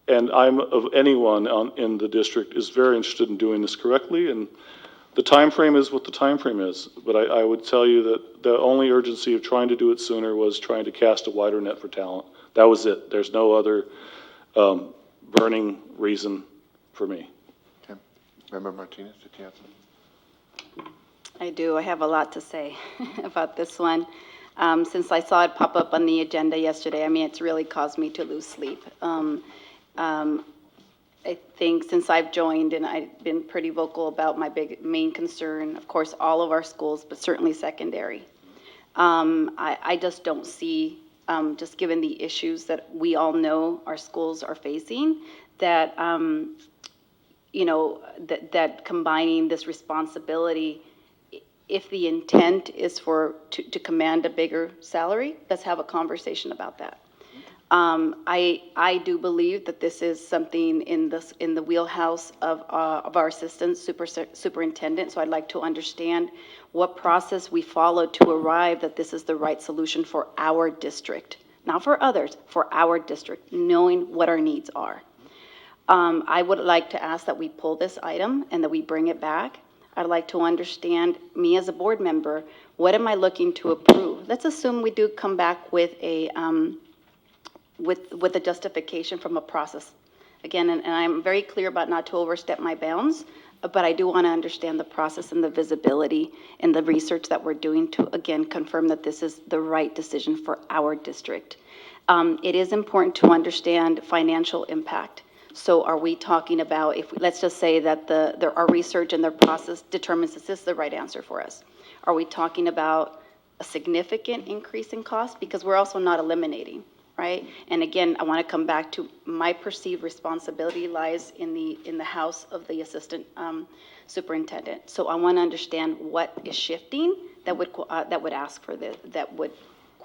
And I'm, of anyone in the district, is very interested in doing this correctly. And the time frame is what the time frame is. But I would tell you that the only urgency of trying to do it sooner was trying to cast a wider net for talent. That was it. There's no other burning reason for me. Okay. Member Martinez, did you have something? I do. I have a lot to say about this one. Since I saw it pop up on the agenda yesterday, it's really caused me to lose sleep. I think since I've joined, and I've been pretty vocal about my main concern, of course, all of our schools, but certainly secondary. I just don't see, just given the issues that we all know our schools are facing, that, that combining this responsibility, if the intent is to command a bigger salary, let's have a conversation about that. I do believe that this is something in the wheelhouse of our assistant superintendent. So I'd like to understand what process we follow to arrive that this is the right solution for our district, not for others, for our district, knowing what our needs are. I would like to ask that we pull this item and that we bring it back. I'd like to understand, me as a board member, what am I looking to approve? Let's assume we do come back with a with a justification from a process. Again, and I'm very clear about not to overstep my bounds, but I do want to understand the process and the visibility and the research that we're doing to, again, confirm that this is the right decision for our district. It is important to understand financial impact. So are we talking about, let's just say that our research and their process determines this is the right answer for us. Are we talking about a significant increase in cost? Because we're also not eliminating, right? And again, I want to come back to my perceived responsibility lies in the house of the assistant superintendent. So I want to understand what is shifting that would ask for this, that would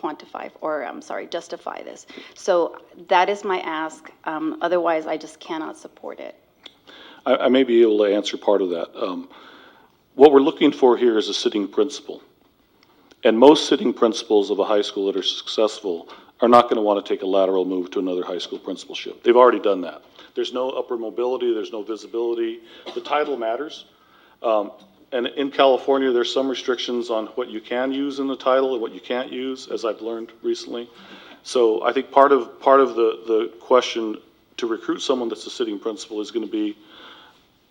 quantify, or justify this. So that is my ask. Otherwise, I just cannot support it. I may be able to answer part of that. What we're looking for here is a sitting principal. And most sitting principals of a high school that are successful are not going to want to take a lateral move to another high school principalship. They've already done that. There's no upward mobility, there's no visibility. The title matters. And in California, there's some restrictions on what you can use in the title and what you can't use, as I've learned recently. So I think part of the question to recruit someone that's a sitting principal is going to be,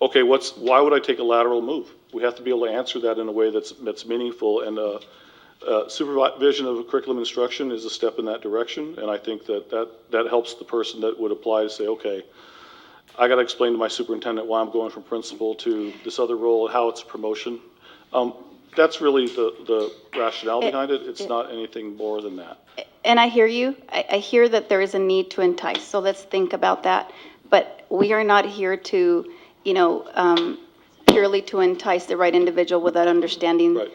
okay, why would I take a lateral move? We have to be able to answer that in a way that's meaningful, and supervision of curriculum instruction is a step in that direction. And I think that helps the person that would apply to say, okay, I got to explain to my superintendent why I'm going from principal to this other role and how it's a promotion. That's really the rationale behind it. It's not anything more than that. And I hear you. I hear that there is a need to entice. So let's think about that. But we are not here to, purely to entice the right individual without understanding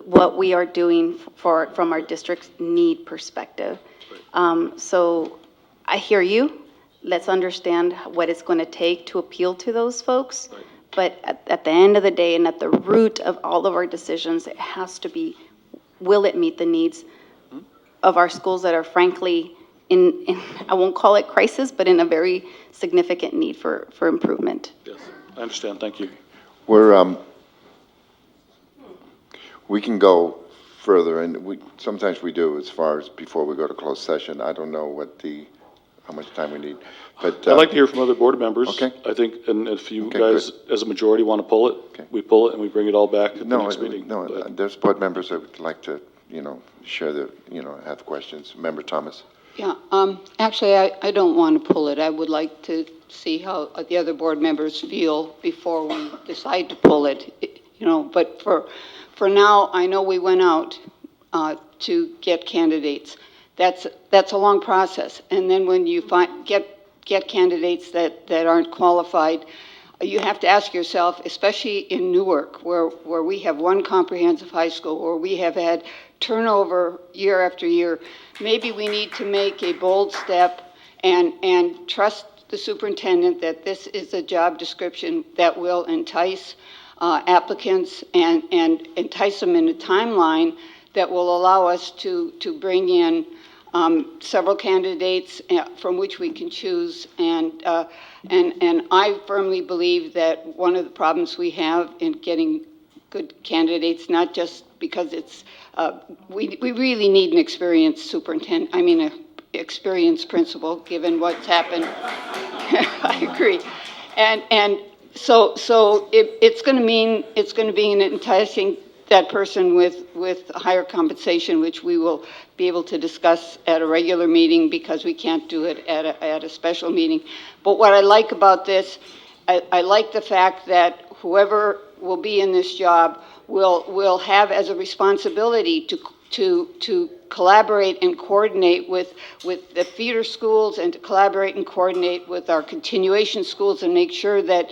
what we are doing from our district's need perspective. So I hear you. Let's understand what it's going to take to appeal to those folks. But at the end of the day and at the root of all of our decisions, it has to be will it meet the needs of our schools that are frankly in I won't call it crisis, but in a very significant need for improvement? Yes, I understand, thank you. We can go further, and sometimes we do as far as before we go to closed session. I don't know how much time we need, but. I'd like to hear from other board members. Okay. I think, and if you Okay, guys, as a majority, want to pull it, Okay. we pull it and we bring it all back at the No, next meeting. no, But- there's board members that would like to, share have questions. Member Thomas? Yeah, actually, I don't want to pull it. I would like to see how the other board members feel before we decide to pull it, but for now, I know we went out to get candidates. That's a long process. And then when you get candidates that aren't qualified, you have to ask yourself, especially in Newark, where we have one comprehensive high school, where we have had turnover year after year, maybe we need to make a bold step and trust the superintendent that this is a job description that will entice applicants and entice them in a timeline that will allow us to bring in several candidates from which we can choose. And I firmly believe that one of the problems we have in getting good candidates, not just because it's, we really need an experienced superintendent, an experienced principal, given what's happened. I agree. And so it's going to be an enticing that person with higher compensation, which we will be able to discuss at a regular meeting because we can't do it at a special meeting. But what I like about this, I like the fact that whoever will be in this job will have as a responsibility to collaborate and coordinate with the feeder schools and to collaborate and coordinate with our continuation schools and make sure that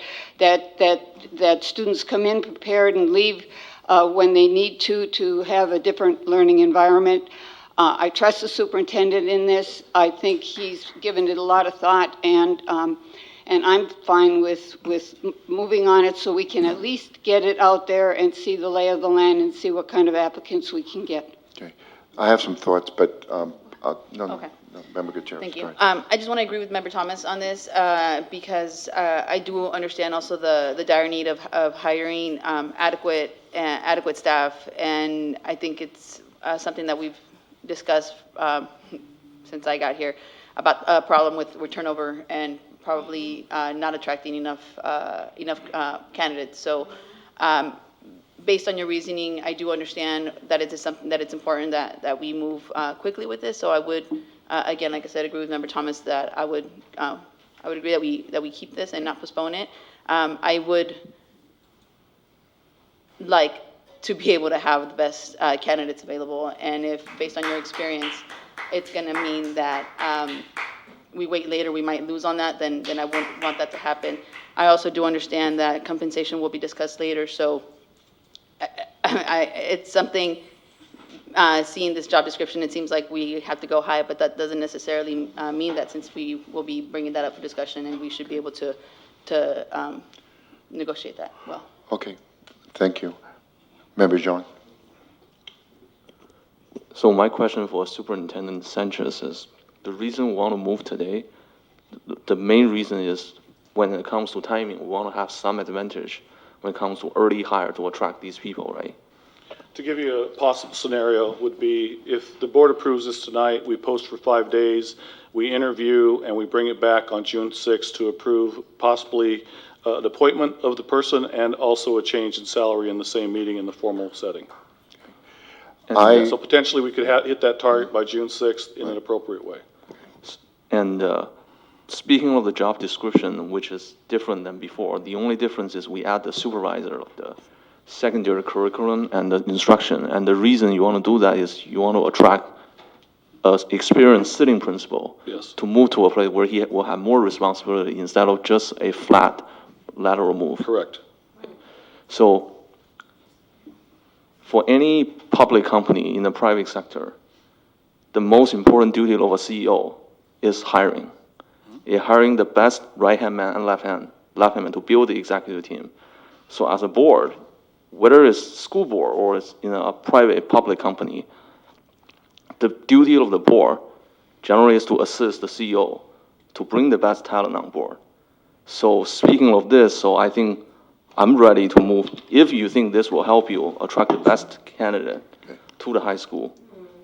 students come in prepared and leave when they need to have a different learning environment. I trust the superintendent in this. I think he's given it a lot of thought, and I'm fine with moving on it so we can at least get it out there and see the lay of the land and see what kind of applicants we can get. Okay. I have some thoughts, but, no, Okay. Member Gutierrez. Thank you. go ahead. I just want to agree with Member Thomas on this because I do understand also the dire need of hiring adequate staff, and I think it's something that we've discussed since I got here about a problem with turnover and probably not attracting enough candidates. So. Based on your reasoning, I do understand that it is something that it's important that we move quickly with this. So I would, again, like I said, agree with Member Thomas that I would agree that we keep this and not postpone it. I would like to be able to have the best candidates available, and if based on your experience, it's going to mean that we wait later, we might lose on that. Then I wouldn't want that to happen. I also do understand that compensation will be discussed later, so. It's something, seeing this job description, it seems like we have to go high, but that doesn't necessarily mean that, since we will be bringing that up for discussion, and we should be able to negotiate that well. Okay, thank you. Member Jean? So my question for Superintendent Sanchez is, the reason we want to move today, the main reason is when it comes to timing, we want to have some advantage when it comes to early hire to attract these people, right? To give you a possible scenario would be if the board approves this tonight, we post for 5 days, we interview, and we bring it back on June 6th to approve possibly an appointment of the person and also a change in salary in the same meeting in the formal setting. And, So potentially we could hit that target by June 6th in an appropriate way. and speaking of the job description, which is different than before, the only difference is we add the supervisor of the secondary curriculum and the instruction. And the reason you want to do that is you want to attract an experienced sitting principal Yes. to move to a place where he will have more responsibility instead of just a flat lateral move. Correct. So for any public company in the private sector, the most important duty of a CEO is hiring. You're hiring the best right-hand man and left-hand man to build the executive team. So as a board, whether it's school board or it's a private public company, the duty of the board generally is to assist the CEO to bring the best talent on board. So speaking of this, so I think I'm ready to move, if you think this will help you attract the best candidate to the high school.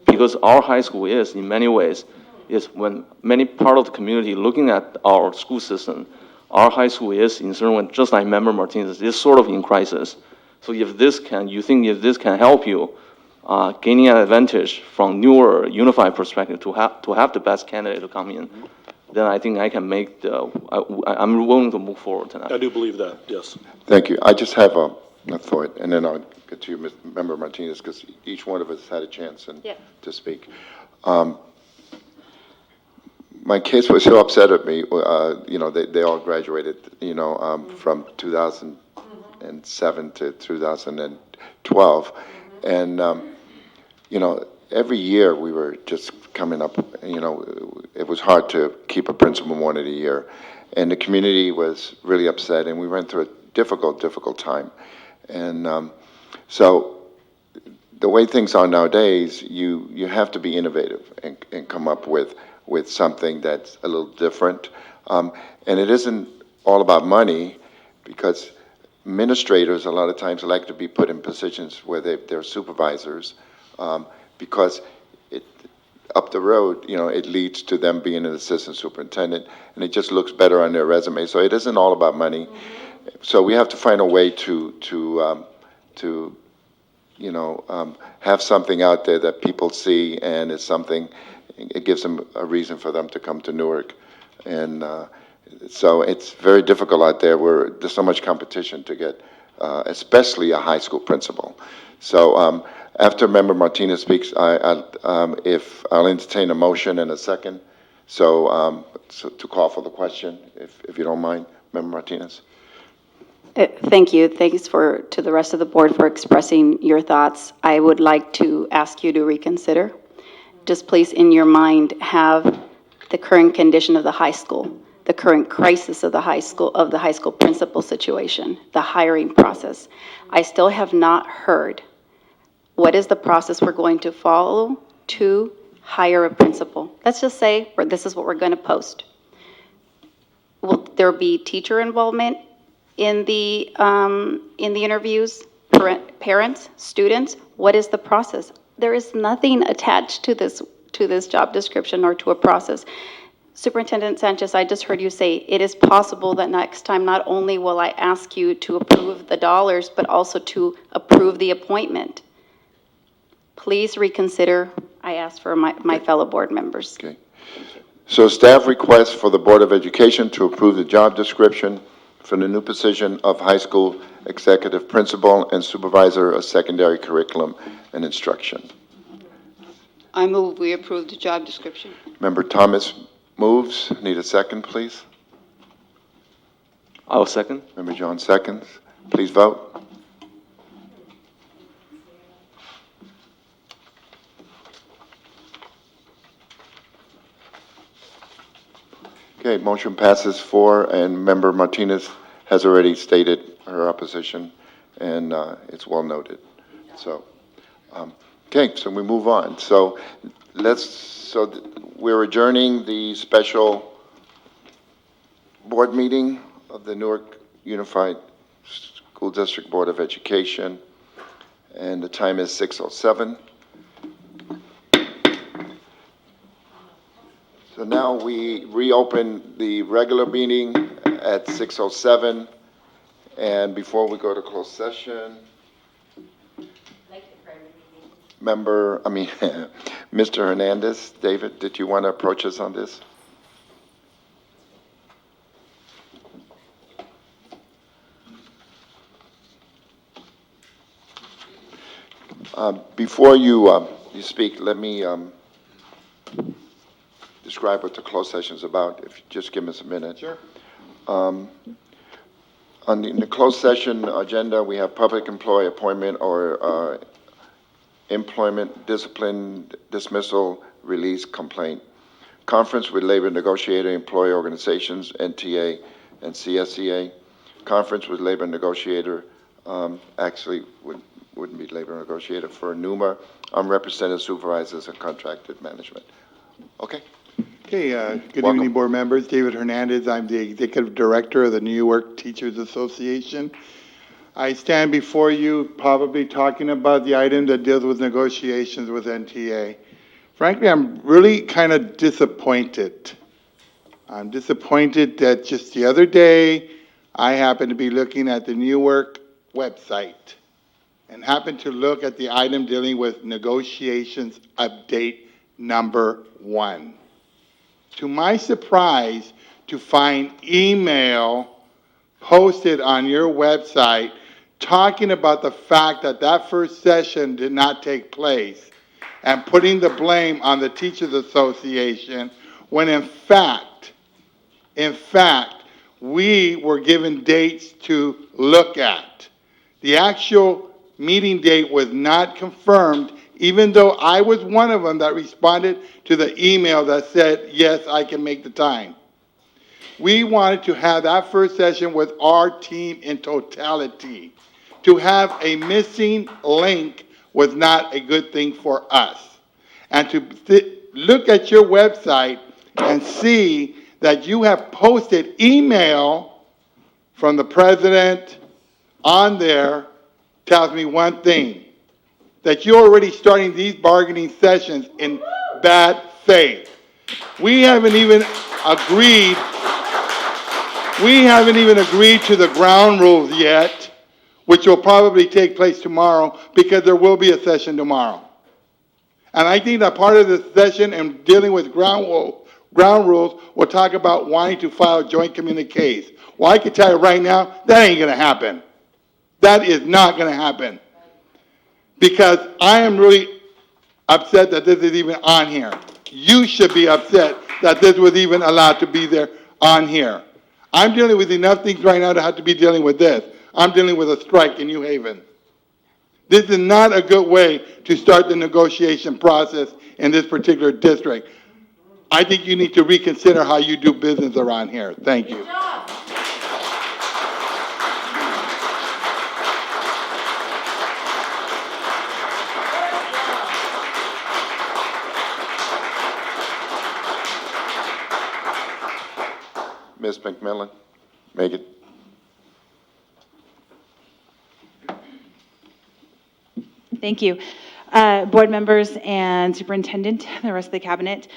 Because our high school is, in many ways, is when many part of the community looking at our school system, our high school is, in certain way, just like Member Martinez, is sort of in crisis. So if this can, you think if this can help you, gaining an advantage from newer, unified perspective to have the best candidate to come in, then I think I can make I'm willing to move forward tonight. I do believe that, yes. Thank you. I just have a thought, and then I'll get to you, Member Martinez, because each one of us had a chance to speak. My kids were so upset at me. They all graduated, from 2007 to 2012. And, every year we were just coming up, it was hard to keep a principal more than a year. And the community was really upset, and we went through a difficult time. And so the way things are nowadays, you have to be innovative and come up with something that's a little different. And it isn't all about money, because administrators a lot of times like to be put in positions where they're supervisors, because up the road, it leads to them being an assistant superintendent, and it just looks better on their resume. So it isn't all about money. So we have to find a way to have something out there that people see, and it's something, it gives them a reason for them to come to Newark. And so it's very difficult out there where there's so much competition to get, especially a high school principal. So after Member Martinez speaks, I'll entertain a motion and a second. So to call for the question, if you don't mind, Member Martinez. Thank you. Thanks to the rest of the board for expressing your thoughts. I would like to ask you to reconsider. Just please, in your mind, have the current condition of the high school, the current crisis of the high school principal situation, the hiring process. I still have not heard what is the process we're going to follow to hire a principal. Let's just say this is what we're going to post. Will there be teacher involvement in the interviews? Parents, students? What is the process? There is nothing attached to this job description or to a process. Superintendent Sanchez, I just heard you say it is possible that next time not only will I ask you to approve the dollars, but also to approve the appointment. Please reconsider. I ask for my fellow board members. Okay. So staff requests for the Board of Education to approve the job description for the new position of high school executive principal and supervisor of secondary curriculum and instruction. I move we approve the job description. Member Thomas moves. Need a second, please? I'll second. Member John seconds. Please vote. Okay, motion passes 4, and Member Martinez has already stated her opposition, and it's well noted. So, okay, so we move on. So we're adjourning the special board meeting of the Newark Unified School District Board of Education, and the time is 6:07. So now we reopen the regular meeting at 6:07, and before we go to closed session, Mr. Hernandez, David, did you want to approach us on this? Before you speak, let me describe what the closed session is about, if you just give us a minute. Sure. In the closed session agenda, we have public employee appointment or employment, discipline, dismissal, release, complaint. Conference with labor negotiator, employee organizations, NTA and CSEA. Conference with labor negotiator, actually wouldn't be labor negotiator for NUMA. I'm representative supervisors and contracted management. Okay? Okay, good Welcome. evening, board members. David Hernandez. I'm the executive director of the New York Teachers Association. I stand before you probably talking about the item that deals with negotiations with NTA. Frankly, I'm really kind of disappointed. I'm disappointed that just the other day, I happened to be looking at the Newark website and happened to look at the item dealing with negotiations update number 1. To my surprise, to find email posted on your website talking about the fact that that first session did not take place and putting the blame on the Teachers Association when in fact, we were given dates to look at. The actual meeting date was not confirmed, even though I was one of them that responded to the email that said, yes, I can make the time. We wanted to have that first session with our team in totality. To have a missing link was not a good thing for us. And to look at your website and see that you have posted email from the president on there tells me one thing, that you're already starting these bargaining sessions in bad faith. We haven't even agreed to the ground rules yet, which will probably take place tomorrow because there will be a session tomorrow. And I think that part of the session and dealing with ground rules will talk about wanting to file joint communiques. Well, I can tell you right now, that ain't going to happen. That is not going to happen. Because I am really upset that this is even on here. You should be upset that this was even allowed to be there on here. I'm dealing with enough things right now to have to be dealing with this. I'm dealing with a strike in New Haven. This is not a good way to start the negotiation process in this particular district. I think you need to reconsider how you do business around here. Thank you. Ms. McMillan, make it. Thank you. Board members and superintendent, the rest of the cabinet.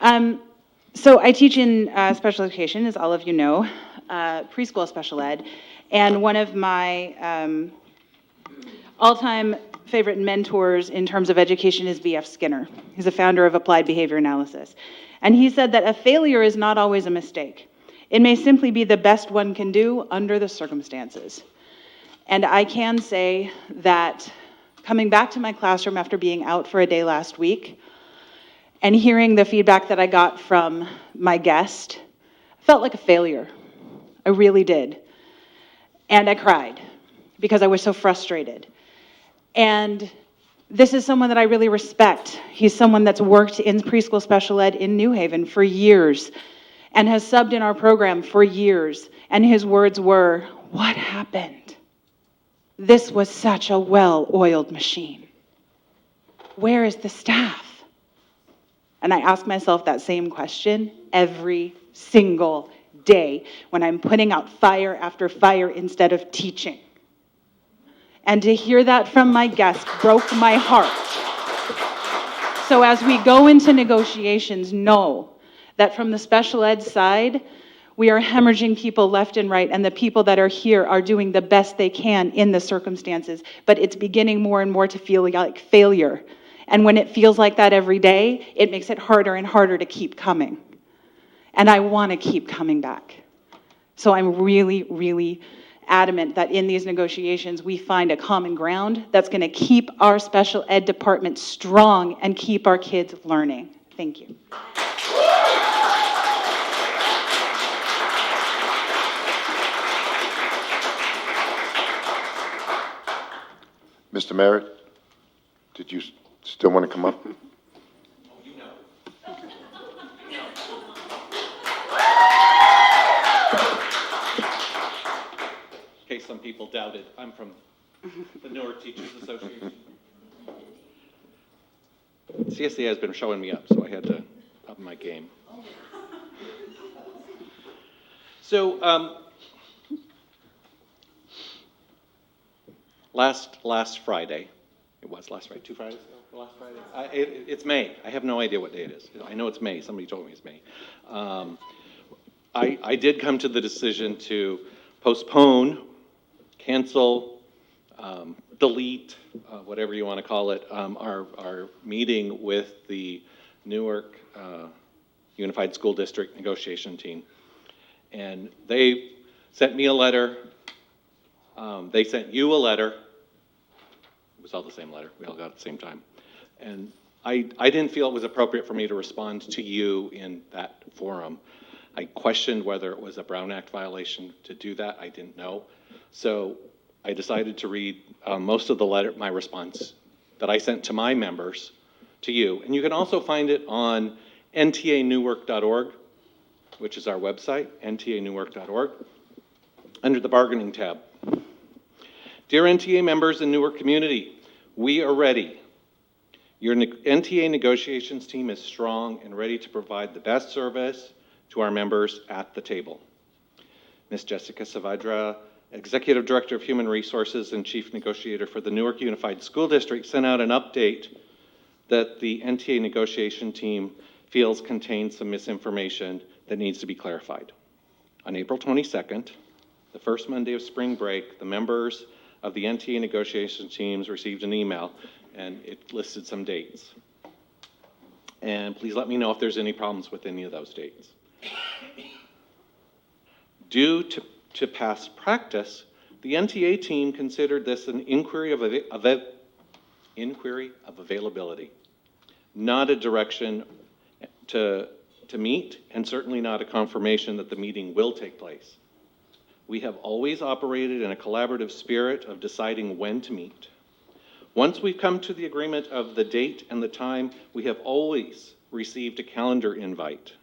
So I teach in special education, as all of you know, preschool special ed, and one of my all-time favorite mentors in terms of education is V.F. Skinner. He's a founder of applied behavior analysis. And he said that a failure is not always a mistake. It may simply be the best one can do under the circumstances. And I can say that coming back to my classroom after being out for a day last week and hearing the feedback that I got from my guest, I felt like a failure. I really did. And I cried because I was so frustrated. And this is someone that I really respect. He's someone that's worked in preschool special ed in New Haven for years and has subbed in our program for years. And his words were, "What happened? This was such a well-oiled machine. Where is the staff?" And I ask myself that same question every single day when I'm putting out fire after fire instead of teaching. And to hear that from my guest broke my heart. So as we go into negotiations, know that from the special ed side, we are hemorrhaging people left and right, and the people that are here are doing the best they can in the circumstances, but it's beginning more and more to feel like failure. And when it feels like that every day, it makes it harder and harder to keep coming. And I want to keep coming back. So I'm really, really adamant that in these negotiations, we find a common ground that's going to keep our special ed department strong and keep our kids learning. Thank you. Mr. Merritt, did you still want to come up? In case some people doubted, I'm from The Newark Teachers Association. CSA has been showing me up, so I had to up my game. So, last Friday, it was last Friday, 2 Fridays ago, last Friday? It's May. I have no idea what day it is. I know it's May. Somebody told me it's May. I did come to the decision to postpone, cancel, delete, whatever you want to call it, our meeting with the Newark Unified School District negotiation team. And they sent me a letter. They sent you a letter. It was all the same letter. We all got it at the same time. And I didn't feel it was appropriate for me to respond to you in that forum. I questioned whether it was a Brown Act violation to do that. I didn't know. So I decided to read most of the letter, my response that I sent to my members, to you. And you can also find it on ntanewark.org, which is our website, ntanewark.org, under the bargaining tab. Dear NTA members and Newark community, we are ready. Your NTA negotiations team is strong and ready to provide the best service to our members at the table. Ms. Jessica Saavedra, Executive Director of Human Resources and Chief Negotiator for the Newark Unified School District, sent out an update that the NTA negotiation team feels contains some misinformation that needs to be clarified. On April 22nd, the first Monday of spring break, the members of the NTA negotiation teams received an email, and it listed some dates. And please let me know if there's any problems with any of those dates. Due to past practice, the NTA team considered this an inquiry of availability, not a direction to meet, and certainly not a confirmation that the meeting will take place. We have always operated in a collaborative spirit of deciding when to meet. Once we've come to the agreement of the date and the time, we have always received a calendar invite.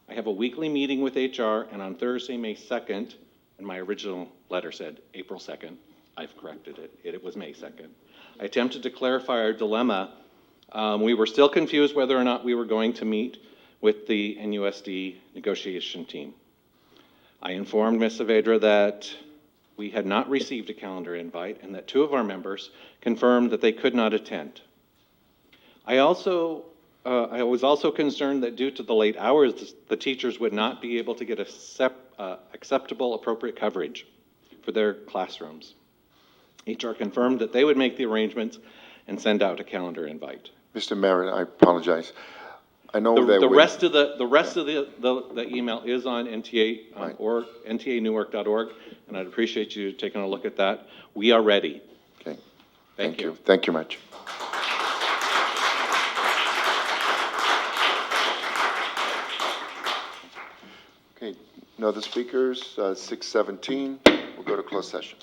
I have a weekly meeting with HR, and on Thursday, May 2nd, and my original letter said April 2nd. I've corrected it. It was May 2nd. I attempted to clarify our dilemma. We were still confused whether or not we were going to meet with the NUSD negotiation team. I informed Ms. Saavedra that we had not received a calendar invite and that 2 of our members confirmed that they could not attend. I was also concerned that due to the late hours, the teachers would not be able to get acceptable, appropriate coverage for their classrooms. HR confirmed that they would make the arrangements and send out a calendar invite. Mr. Merritt, I apologize. I know that The rest of the email is on NTA or ntanewark.org, and I'd appreciate you taking a look at that. We are ready. Okay. Thank you. Thank you much. Okay, no other speakers, 6:17, we'll go to closed session.